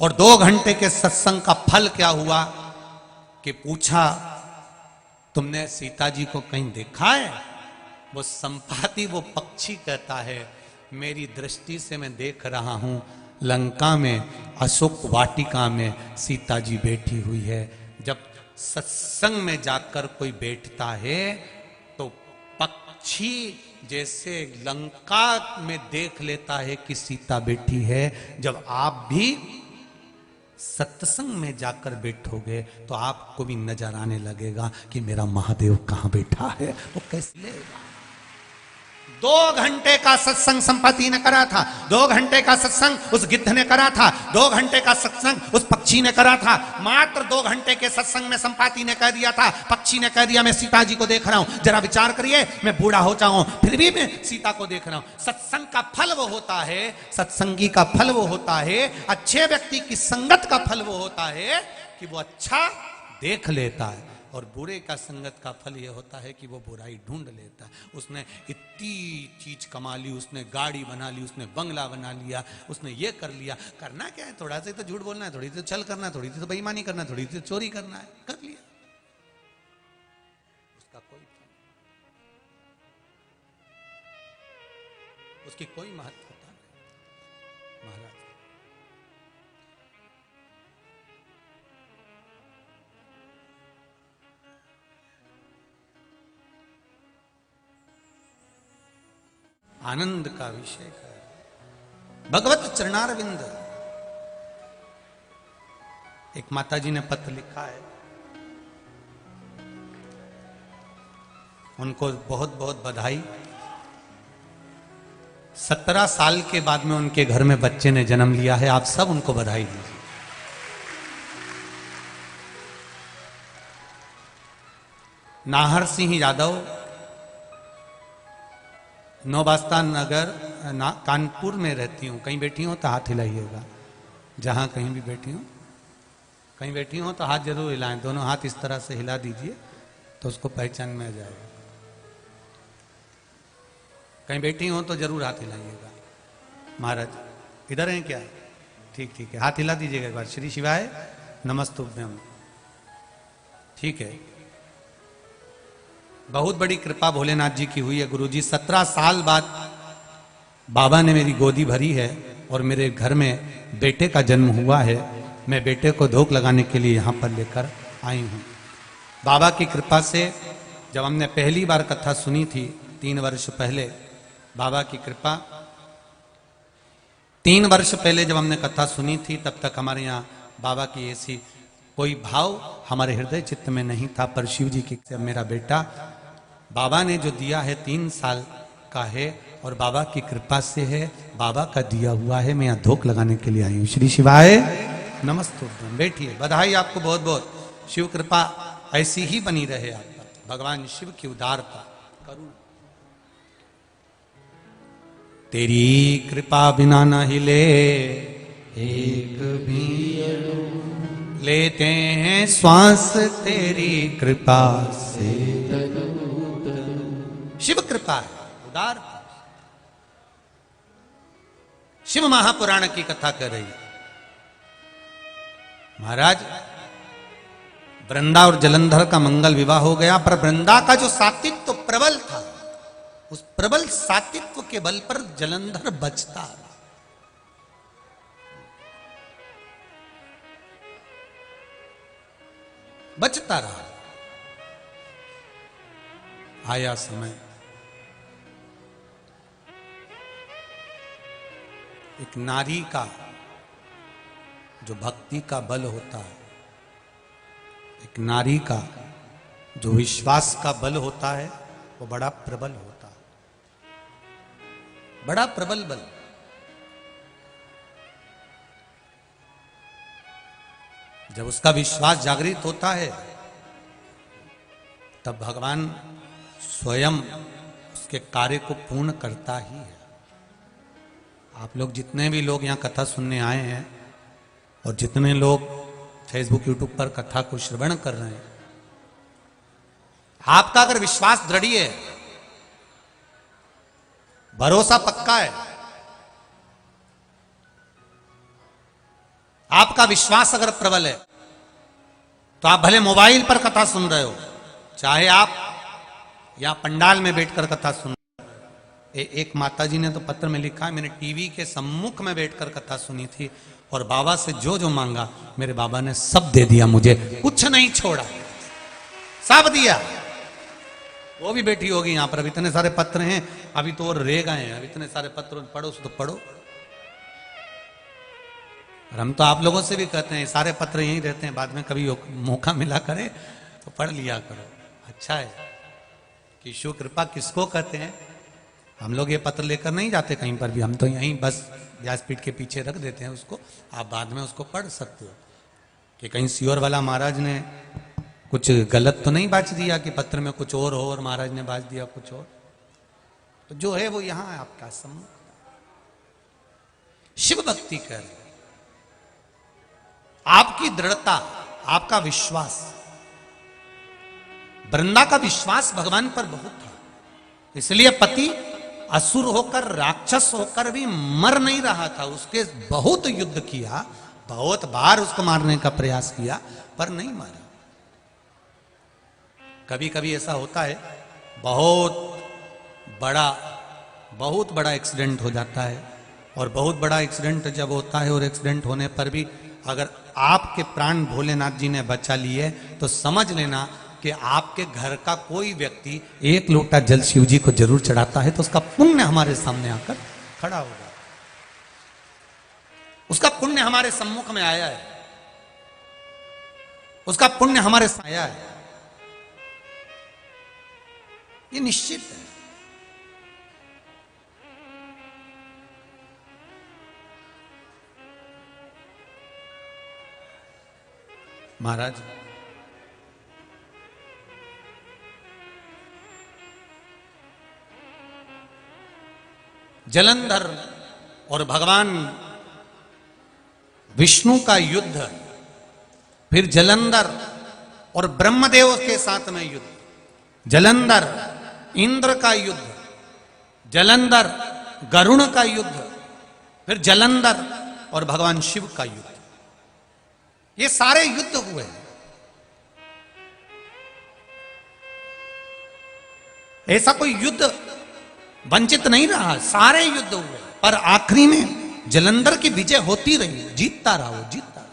और 2 घंटे के सत्संग का फल क्या हुआ कि पूछा तुमने सीता जी को कहीं देखा है? वो संपाति, वो पक्षी कहता है मेरी दृष्टि से मैं देख रहा हूं लंका में अशोक वाटिका में सीता जी बैठी हुई है। जब सत्संग में जाकर कोई बैठता है तो पक्षी जैसे लंका में देख लेता है कि सीता बैठी है, जब आप भी सत्संग में जाकर बैठोगे तो आपको भी नजर आने लगेगा कि मेरा महादेव कहां बैठा है। वो कैसे लेगा? 2 घंटे का सत्संग संपाति ने करा था, 2 घंटे का सत्संग उस गिद्ध ने करा था, 2 घंटे का सत्संग उस पक्षी ने करा था। मात्र 2 घंटे के सत्संग में संपाति ने कह दिया था, पक्षी ने कह दिया मैं सीता जी को देख रहा हूं, जरा विचार करिए मैं बूढ़ा हो जाऊं फिर भी मैं सीता को देख रहा हूं। सत्संग का फल वो होता है, सत्संगी का फल वो होता है, अच्छे व्यक्ति की संगत का फल वो होता है कि वो अच्छा देख लेता है, और बुरे का संगत का फल यह होता है कि वो बुराई ढूंढ लेता है। उसने इतनी चीज कमा ली, उसने गाड़ी बना ली, उसने बंगला बना लिया, उसने ये कर लिया। करना क्या है? थोड़ा सा तो झूठ बोलना है, थोड़ी सी छल करना है, थोड़ी सी तो बेईमानी करना है, थोड़ी सी चोरी करना है, कर लिया, उसका कोई उसकी कोई महत्वता नहीं। महाराज आनंद का विषय है भगवत चरणारविंद। एक माता जी ने पत्र लिखा है, उनको बहुत बहुत बधाई। 17 साल के बाद में उनके घर में बच्चे ने जन्म लिया है, आप सब उनको बधाई दीजिए। नाहर सिंह यादव, नौबास्ता नगर कानपुर में रहती हूँ। कहीं बैठी हूँ तो हाथ हिलाइएगा, जहाँ कहीं भी बैठी हूँ, कहीं बैठी हूँ तो हाथ जरूर हिलाएं, दोनों हाथ इस तरह से हिला दीजिए तो उसको पहचान में आ जाएगा। कहीं बैठी हूँ तो जरूर हाथ हिलाइएगा। महाराज इधर हैं क्या? ठीक ठीक है, हाथ हिला दीजिएगा एक बार। श्री शिवाय नमस्तुभ्यम। ठीक है, बहुत बड़ी कृपा भोलेनाथ जी की हुई है गुरुजी। 17 साल बाद बाबा ने मेरी गोदी भरी है और मेरे घर में बेटे का जन्म हुआ है। मैं बेटे को धोख लगाने के लिए यहाँ पर लेकर आई हूँ। बाबा की कृपा से जब हमने पहली बार कथा सुनी थी 3 वर्ष पहले, बाबा की कृपा, 3 वर्ष पहले जब हमने कथा सुनी थी तब तक हमारे यहाँ बाबा की ऐसी कोई भाव हमारे हृदय चित्त में नहीं था। पर शिव जी की मेरा बेटा बाबा ने जो दिया है 3 साल का है और बाबा की कृपा से है, बाबा का दिया हुआ है। मैं यहाँ धोख लगाने के लिए आई हूँ। श्री शिवाय नमस्तुभ्यम। बैठिए, बधाई आपको बहुत बहुत। शिव कृपा ऐसी ही बनी रहे आप पर, भगवान शिव की उदारता करुणा। तेरी कृपा बिना न हिले एक भी, लेते हैं श्वास तेरी कृपा से। शिव कृपा है, उदार। शिव महापुराण की कथा कर रही है। महाराज वृंदा और जलंधर का मंगल विवाह हो गया, पर वृंदा का जो सातित्व प्रबल था, उस प्रबल सातित्व के बल पर जलंधर बचता। बचता रहा। आया समय, एक नारी का जो भक्ति का बल होता है, एक नारी का जो विश्वास का बल होता है, वो बड़ा प्रबल होता है, बड़ा प्रबल बल। जब उसका विश्वास जागृत होता है, तब भगवान स्वयं उसके कार्य को पूर्ण करता ही है। आप लोग जितने भी लोग यहां कथा सुनने आए हैं और जितने लोग फेसबुक यूट्यूब पर कथा को श्रवण कर रहे हैं, आपका अगर विश्वास दृढ़ है, भरोसा पक्का है, आपका विश्वास अगर प्रबल है, तो आप भले मोबाइल पर कथा सुन रहे हो, चाहे आप या पंडाल में बैठकर कथा सुन रहे हो। एक माताजी ने तो पत्र में लिखा है, मैंने टीवी के सम्मुख में बैठकर कथा सुनी थी और बाबा से जो जो मांगा मेरे बाबा ने सब दे दिया, मुझे कुछ नहीं छोड़ा, सब दिया। वो भी बैठी होगी यहां पर, अभी इतने सारे पत्र हैं, अभी तो और रह गए हैं, अभी इतने सारे पत्र पढ़ो तो पढ़ो। और हम तो आप लोगों से भी कहते हैं, सारे पत्र यहीं रहते हैं, बाद में कभी मौका मिला करे तो पढ़ लिया करो। अच्छा है कि ईश्वर कृपा किसको कहते हैं। हम लोग ये पत्र लेकर नहीं जाते कहीं पर भी, हम तो यहीं बस व्यासपीठ के पीछे रख देते हैं उसको, आप बाद में उसको पढ़ सकते हो कि कहीं सियोर वाला महाराज ने कुछ गलत तो नहीं बाज दिया कि पत्र में कुछ और हो और महाराज ने बाज दिया कुछ और। तो जो है वो यहां है आपका सम्मुख। शिव भक्ति कर, आपकी दृढ़ता, आपका विश्वास, वृंदा का विश्वास भगवान पर बहुत था, इसलिए पति असुर होकर राक्षस होकर भी मर नहीं रहा था। उसके बहुत युद्ध किया, बहुत बार उसको मारने का प्रयास किया, पर नहीं मारा। कभी कभी ऐसा होता है, बहुत बड़ा एक्सीडेंट हो जाता है, और बहुत बड़ा एक्सीडेंट जब होता है और एक्सीडेंट होने पर भी अगर आपके प्राण भोलेनाथ जी ने बचा लिए, तो समझ लेना कि आपके घर का कोई व्यक्ति एक लोटा जल शिव जी को जरूर चढ़ाता है, तो उसका पुण्य हमारे सामने आकर खड़ा होगा, उसका पुण्य हमारे सम्मुख में आया है, उसका पुण्य हमारे साथ आया है, ये निश्चित है। महाराज जलंधर और भगवान विष्णु का युद्ध, फिर जलंधर और ब्रह्मदेव के साथ में युद्ध, जलंधर इंद्र का युद्ध, जलंधर गरुण का युद्ध, फिर जलंधर और भगवान शिव का युद्ध, ये सारे युद्ध हुए। ऐसा कोई युद्ध वंचित नहीं रहा, सारे युद्ध हुए, पर आखिरी में जलंधर की विजय होती रही, जीतता रहा वो, जीतता रहा।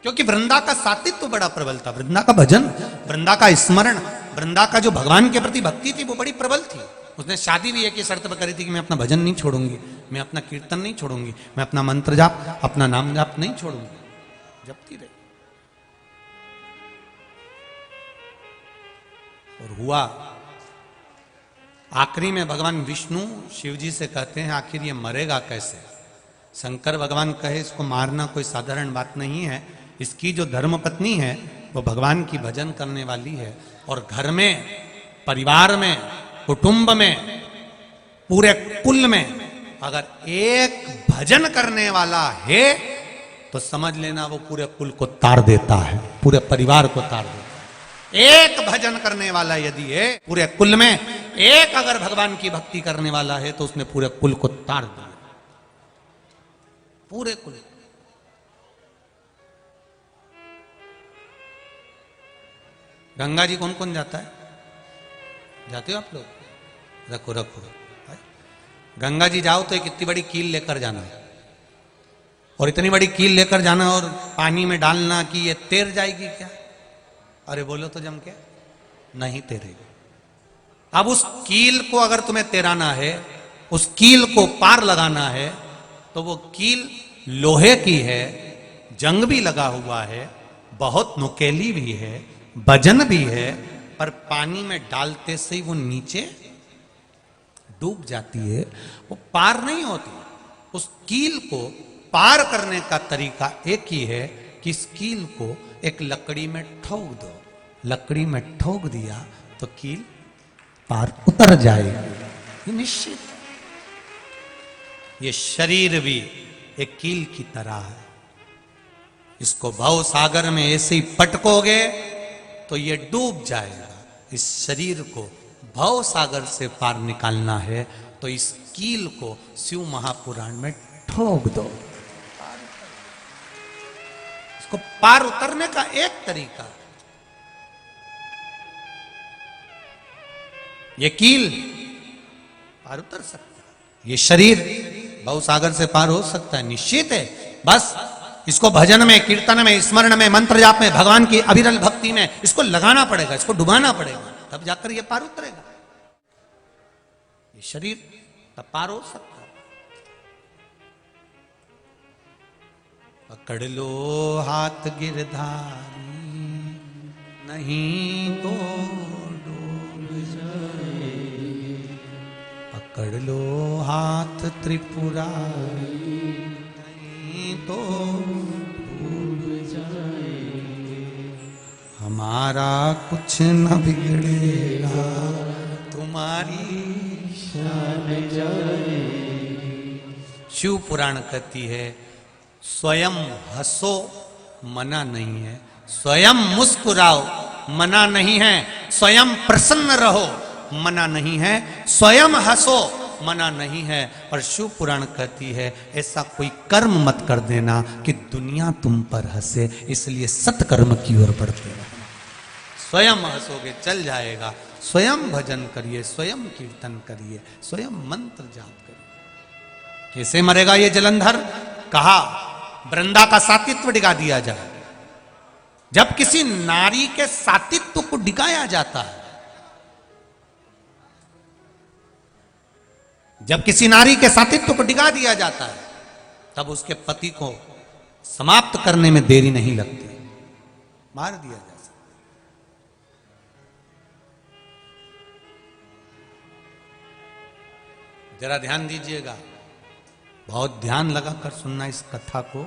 क्योंकि वृंदा का सातित्व बड़ा प्रबल था, वृंदा का भजन, वृंदा का स्मरण, वृंदा का जो भगवान के प्रति भक्ति थी वो बड़ी प्रबल थी। उसने शादी भी एक ही शर्त पर करी थी कि मैं अपना भजन नहीं छोड़ूंगी, मैं अपना कीर्तन नहीं छोड़ूंगी, मैं अपना मंत्र जाप, अपना नाम जाप नहीं छोड़ूंगी, जपती रही। और हुआ आखिरी में भगवान विष्णु शिव जी से कहते हैं, आखिर ये मरेगा कैसे। शंकर भगवान कहे, इसको मारना कोई साधारण बात नहीं है, इसकी जो धर्मपत्नी है वो भगवान की भजन करने वाली है, और घर में, परिवार में, कुटुंब में, पूरे कुल में अगर एक भजन करने वाला है तो समझ लेना वो पूरे कुल को तार देता है, पूरे परिवार को तार देता है। एक भजन करने वाला यदि है पूरे कुल में, एक अगर भगवान की भक्ति करने वाला है तो उसने पूरे कुल को तार दिया, पूरे कुल। गंगा जी कौन कौन जाता है? जाते हो आप लोग? रखो रखो। गंगा जी जाओ तो एक इतनी बड़ी कील लेकर जाना, और इतनी बड़ी कील लेकर जाना और पानी में डालना कि ये तैर जाएगी क्या? अरे बोलो तो जम के नहीं तैरेगी। अब उस कील को अगर तुम्हें तैराना है, उस कील को पार लगाना है, तो वो कील लोहे की है, जंग भी लगा हुआ है, बहुत नुकेली भी है, वजन भी है, पर पानी में डालते से ही वो नीचे डूब जाती है, वो पार नहीं होती। उस कील को पार करने का तरीका एक ही है कि इस कील को एक लकड़ी में ठोक दो। लकड़ी में ठोक दिया तो कील पार उतर जाएगी, ये निश्चित। ये शरीर भी एक कील की तरह है। इसको भव सागर में ऐसे ही पटकोगे तो ये डूब जाएगा। इस शरीर को भव सागर से पार निकालना है तो इस कील को शिव महापुराण में ठोक दो। इसको पार उतरने का एक तरीका, ये कील पार उतर सकता है, ये शरीर भव सागर से पार हो सकता है, निश्चित है। बस इसको भजन में, कीर्तन में, स्मरण में, मंत्र जाप में, भगवान की अविरल भक्ति में इसको लगाना पड़ेगा, इसको डुबाना पड़ेगा, तब जाकर ये पार उतरेगा। ये शरीर तब पार हो सकता है। पकड़ लो हाथ गिरधारी, नहीं तो डूब जाए। पकड़ लो हाथ त्रिपुरारी, नहीं तो डूब जाए। हमारा कुछ न बिगड़ेगा, तुम्हारी शान जाए। शिव पुराण कहती है स्वयं हंसो मना नहीं है, स्वयं मुस्कुराओ मना नहीं है, स्वयं प्रसन्न रहो मना नहीं है, स्वयं हंसो मना नहीं है। पर शिव पुराण कहती है ऐसा कोई कर्म मत कर देना कि दुनिया तुम पर हंसे, इसलिए सत्कर्म की ओर बढ़ते रहो। स्वयं हंसोगे चल जाएगा, स्वयं भजन करिए, स्वयं कीर्तन करिए, स्वयं मंत्र जाप करिए। कैसे मरेगा ये जलंधर? कहा वृंदा का सातित्व डिगा दिया जाए। जब किसी नारी के सातित्व को डिगाया जाता है, जब किसी नारी के सातित्व को डिगा दिया जाता है, तब उसके पति को समाप्त करने में देरी नहीं लगती, मार दिया जा सकता। जरा ध्यान दीजिएगा, बहुत ध्यान लगाकर सुनना इस कथा को।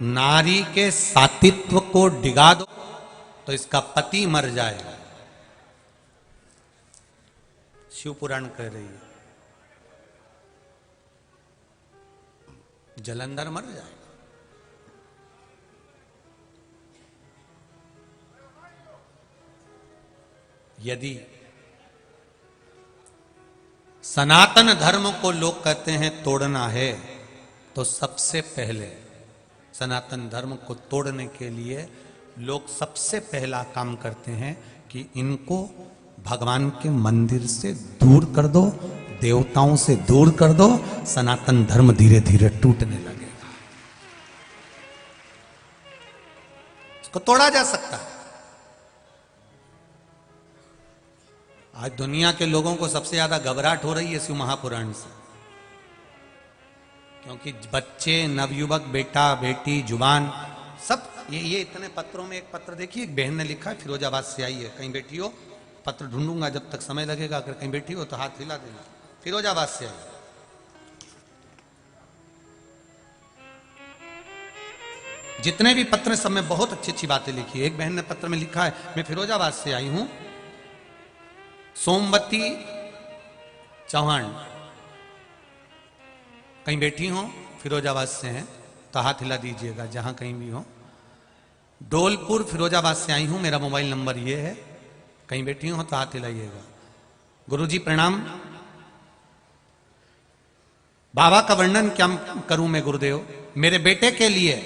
नारी के सातित्व को डिगा दो तो इसका पति मर जाएगा। शिव पुराण कह रही है जलंधर मर जाएगा। यदि सनातन धर्म को लोग कहते हैं तोड़ना है, तो सबसे पहले सनातन धर्म को तोड़ने के लिए लोग सबसे पहला काम करते हैं कि इनको भगवान के मंदिर से दूर कर दो, देवताओं से दूर कर दो, सनातन धर्म धीरे धीरे टूटने लगेगा। इसको तोड़ा जा सकता है। आज दुनिया के लोगों को सबसे ज्यादा घबराहट हो रही है शिव महापुराण से, क्योंकि बच्चे, नवयुवक, बेटा बेटी, जुबान, सब ये इतने पत्रों में एक पत्र देखिए, एक बहन ने लिखा है, फिरोजाबाद से आई है। कहीं बैठी हो, पत्र ढूंढूंगा जब तक समय लगेगा, अगर कहीं बैठी हो तो हाथ हिला देना। फिरोजाबाद से आई। जितने भी पत्र सब में बहुत अच्छी अच्छी बातें लिखी है। एक बहन ने पत्र में लिखा है, मैं फिरोजाबाद से आई हूं, सोमवती चौहान, कहीं बैठी हो, फिरोजाबाद से हैं तो हाथ हिला दीजिएगा जहां कहीं भी हो। डोलपुर फिरोजाबाद से आई हूं, मेरा मोबाइल नंबर ये है, कहीं बैठी हो तो हाथ हिलाइएगा। गुरुजी प्रणाम, बाबा का वर्णन क्या करूं मैं गुरुदेव। मेरे बेटे के लिए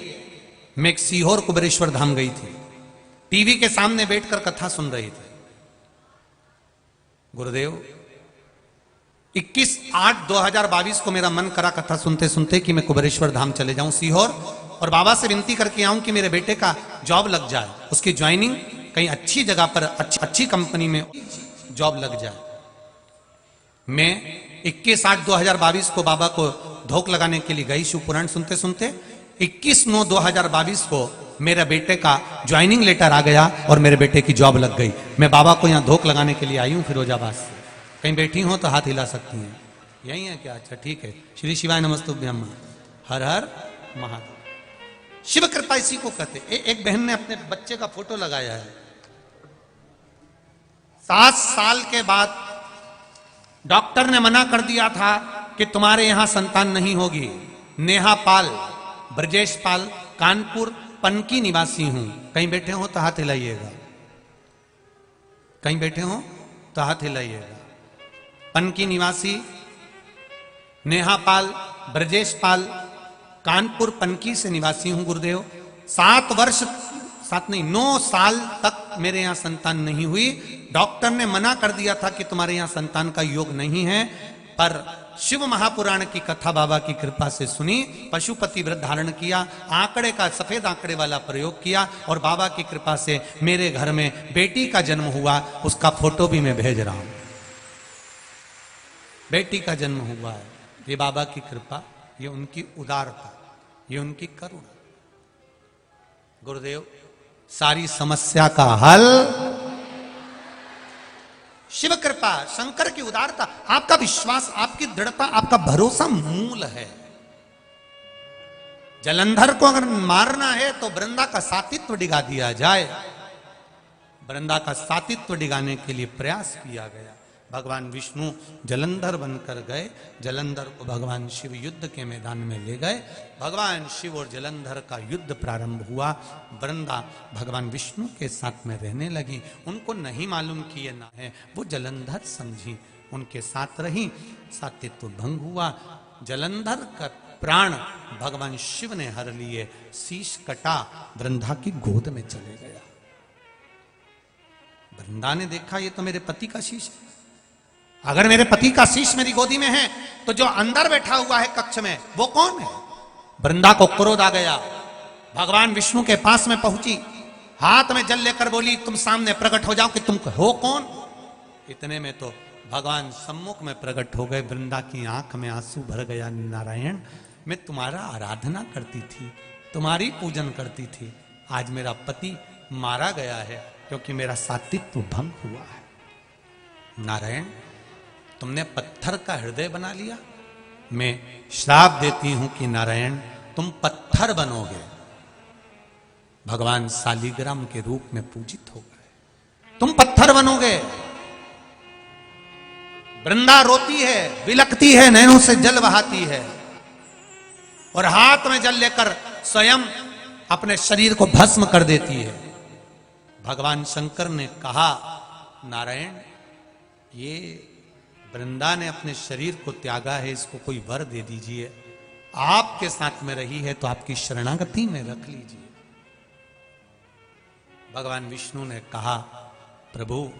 मैं एक सीहोर कुबेरेश्वर धाम गई थी, टीवी के सामने बैठकर कथा सुन रही थी। गुरुदेव 21/8/2022 को मेरा मन करा कथा सुनते सुनते कि मैं कुबेरेश्वर धाम चले जाऊं सीहोर, और बाबा से विनती करके आऊं कि मेरे बेटे का जॉब लग जाए, उसकी ज्वाइनिंग कहीं अच्छी जगह पर अच्छी कंपनी में जॉब लग जाए। मैं 21/8/2022 को बाबा को धोख लगाने के लिए गई शिव पुराण सुनते सुनते। 21/9/2022 को मेरे बेटे का ज्वाइनिंग लेटर आ गया और मेरे बेटे की जॉब लग गई। मैं बाबा को यहाँ धोख लगाने के लिए आई हूँ फिरोजाबाद से। कहीं बैठी हो तो हाथ हिला सकती हैं। यही है क्या? अच्छा ठीक है। श्री शिवाय नमस्तुभ्यम, हर हर महादेव। शिव कृपा इसी को कहते। एक बहन ने अपने बच्चे का फोटो लगाया है। 7 साल के बाद डॉक्टर ने मना कर दिया था कि तुम्हारे यहां संतान नहीं होगी। नेहा पाल, ब्रजेश पाल, कानपुर पनकी निवासी हूं। कहीं बैठे हो तो हाथ हिलाइएगा। कहीं बैठे हो तो हाथ हिलाइएगा। पनकी निवासी नेहा पाल, ब्रजेश पाल, कानपुर पनकी से निवासी हूं गुरुदेव। 9 साल तक मेरे यहां संतान नहीं हुई। डॉक्टर ने मना कर दिया था कि तुम्हारे यहां संतान का योग नहीं है, पर शिव महापुराण की कथा बाबा की कृपा से सुनी, पशुपति व्रत धारण किया, आंकड़े का सफेद आंकड़े वाला प्रयोग किया और बाबा की कृपा से मेरे घर में बेटी का जन्म हुआ। उसका फोटो भी मैं भेज रहा हूं। बेटी का जन्म हुआ है। ये बाबा की कृपा, ये उनकी उदारता, ये उनकी करुणा। गुरुदेव, सारी समस्या का हल शिव कृपा, शंकर की उदारता, आपका विश्वास, आपकी दृढ़ता, आपका भरोसा मूल है। जलंधर को अगर मारना है तो वृंदा का सातित्व डिगा दिया जाए। वृंदा का सातित्व डिगाने के लिए प्रयास किया गया। भगवान विष्णु जलंधर बनकर गए। जलंधर को भगवान शिव युद्ध के मैदान में ले गए। भगवान शिव और जलंधर का युद्ध प्रारंभ हुआ। वृंदा भगवान विष्णु के साथ में रहने लगी। उनको नहीं मालूम कि ये ना है, वो जलंधर समझी, उनके साथ रही। सातित्व भंग हुआ। जलंधर का प्राण भगवान शिव ने हर लिए। शीश कटा, वृंदा की गोद में चले गया। वृंदा ने देखा ये तो मेरे पति का शीश है। अगर मेरे पति का शीश मेरी गोदी में है तो जो अंदर बैठा हुआ है कक्ष में वो कौन है? वृंदा को क्रोध आ गया। भगवान विष्णु के पास में पहुंची, हाथ में जल लेकर बोली, तुम सामने प्रकट हो जाओ कि तुम हो कौन। इतने में तो भगवान सम्मुख में प्रकट हो गए। वृंदा की आंख में आंसू भर गया। नारायण, मैं तुम्हारा आराधना करती थी, तुम्हारी पूजन करती थी। आज मेरा पति मारा गया है क्योंकि मेरा सातित्व भंग हुआ है। नारायण, तुमने पत्थर का हृदय बना लिया। मैं श्राप देती हूं कि नारायण तुम पत्थर बनोगे। भगवान शालिग्राम के रूप में पूजित हो गए। तुम पत्थर बनोगे। वृंदा रोती है, विलकती है, नैनों से जल बहाती है और हाथ में जल लेकर स्वयं अपने शरीर को भस्म कर देती है। भगवान शंकर ने कहा, नारायण, ये वृंदा ने अपने शरीर को त्यागा है, इसको कोई वर दे दीजिए। आपके साथ में रही है तो आपकी शरणागति में रख लीजिए। भगवान विष्णु ने कहा, प्रभु,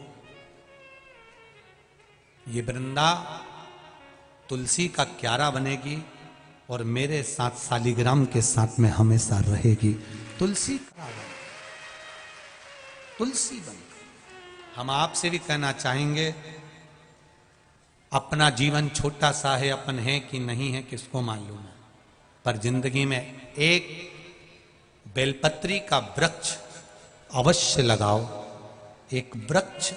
ये वृंदा तुलसी का क्यारा बनेगी और मेरे साथ शालिग्राम के साथ में हमेशा रहेगी। तुलसी का तुलसी बन। हम आपसे भी कहना चाहेंगे, अपना जीवन छोटा सा है, अपन है कि नहीं है किसको मालूम है, पर जिंदगी में एक बेलपत्री का वृक्ष अवश्य लगाओ। एक वृक्ष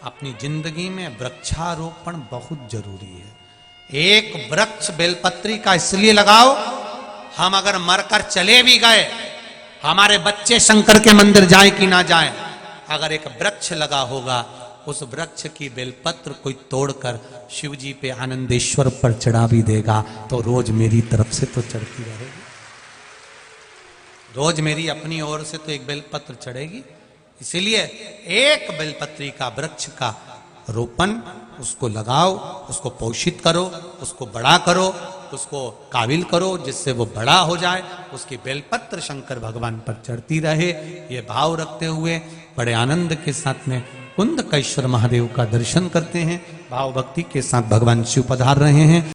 अपनी जिंदगी में वृक्षारोपण बहुत जरूरी है। एक वृक्ष बेलपत्री का इसलिए लगाओ, हम अगर मरकर चले भी गए, हमारे बच्चे शंकर के मंदिर जाए कि ना जाए, अगर एक वृक्ष लगा होगा, उस वृक्ष की बेलपत्र कोई तोड़कर शिव जी पे आनंदेश्वर पर चढ़ा भी देगा तो रोज मेरी तरफ से तो चढ़ती रहेगी। रोज मेरी अपनी ओर से तो एक बेलपत्र चढ़ेगी। इसीलिए एक बेलपत्री का वृक्ष का रोपण, उसको लगाओ, उसको पोषित करो, उसको बड़ा करो, उसको काबिल करो जिससे वो बड़ा हो जाए, उसकी बेलपत्र शंकर भगवान पर चढ़ती रहे। ये भाव रखते हुए बड़े आनंद के साथ में कुंदकेश्वर महादेव का दर्शन करते हैं। भाव भक्ति के साथ भगवान शिव पधार रहे हैं।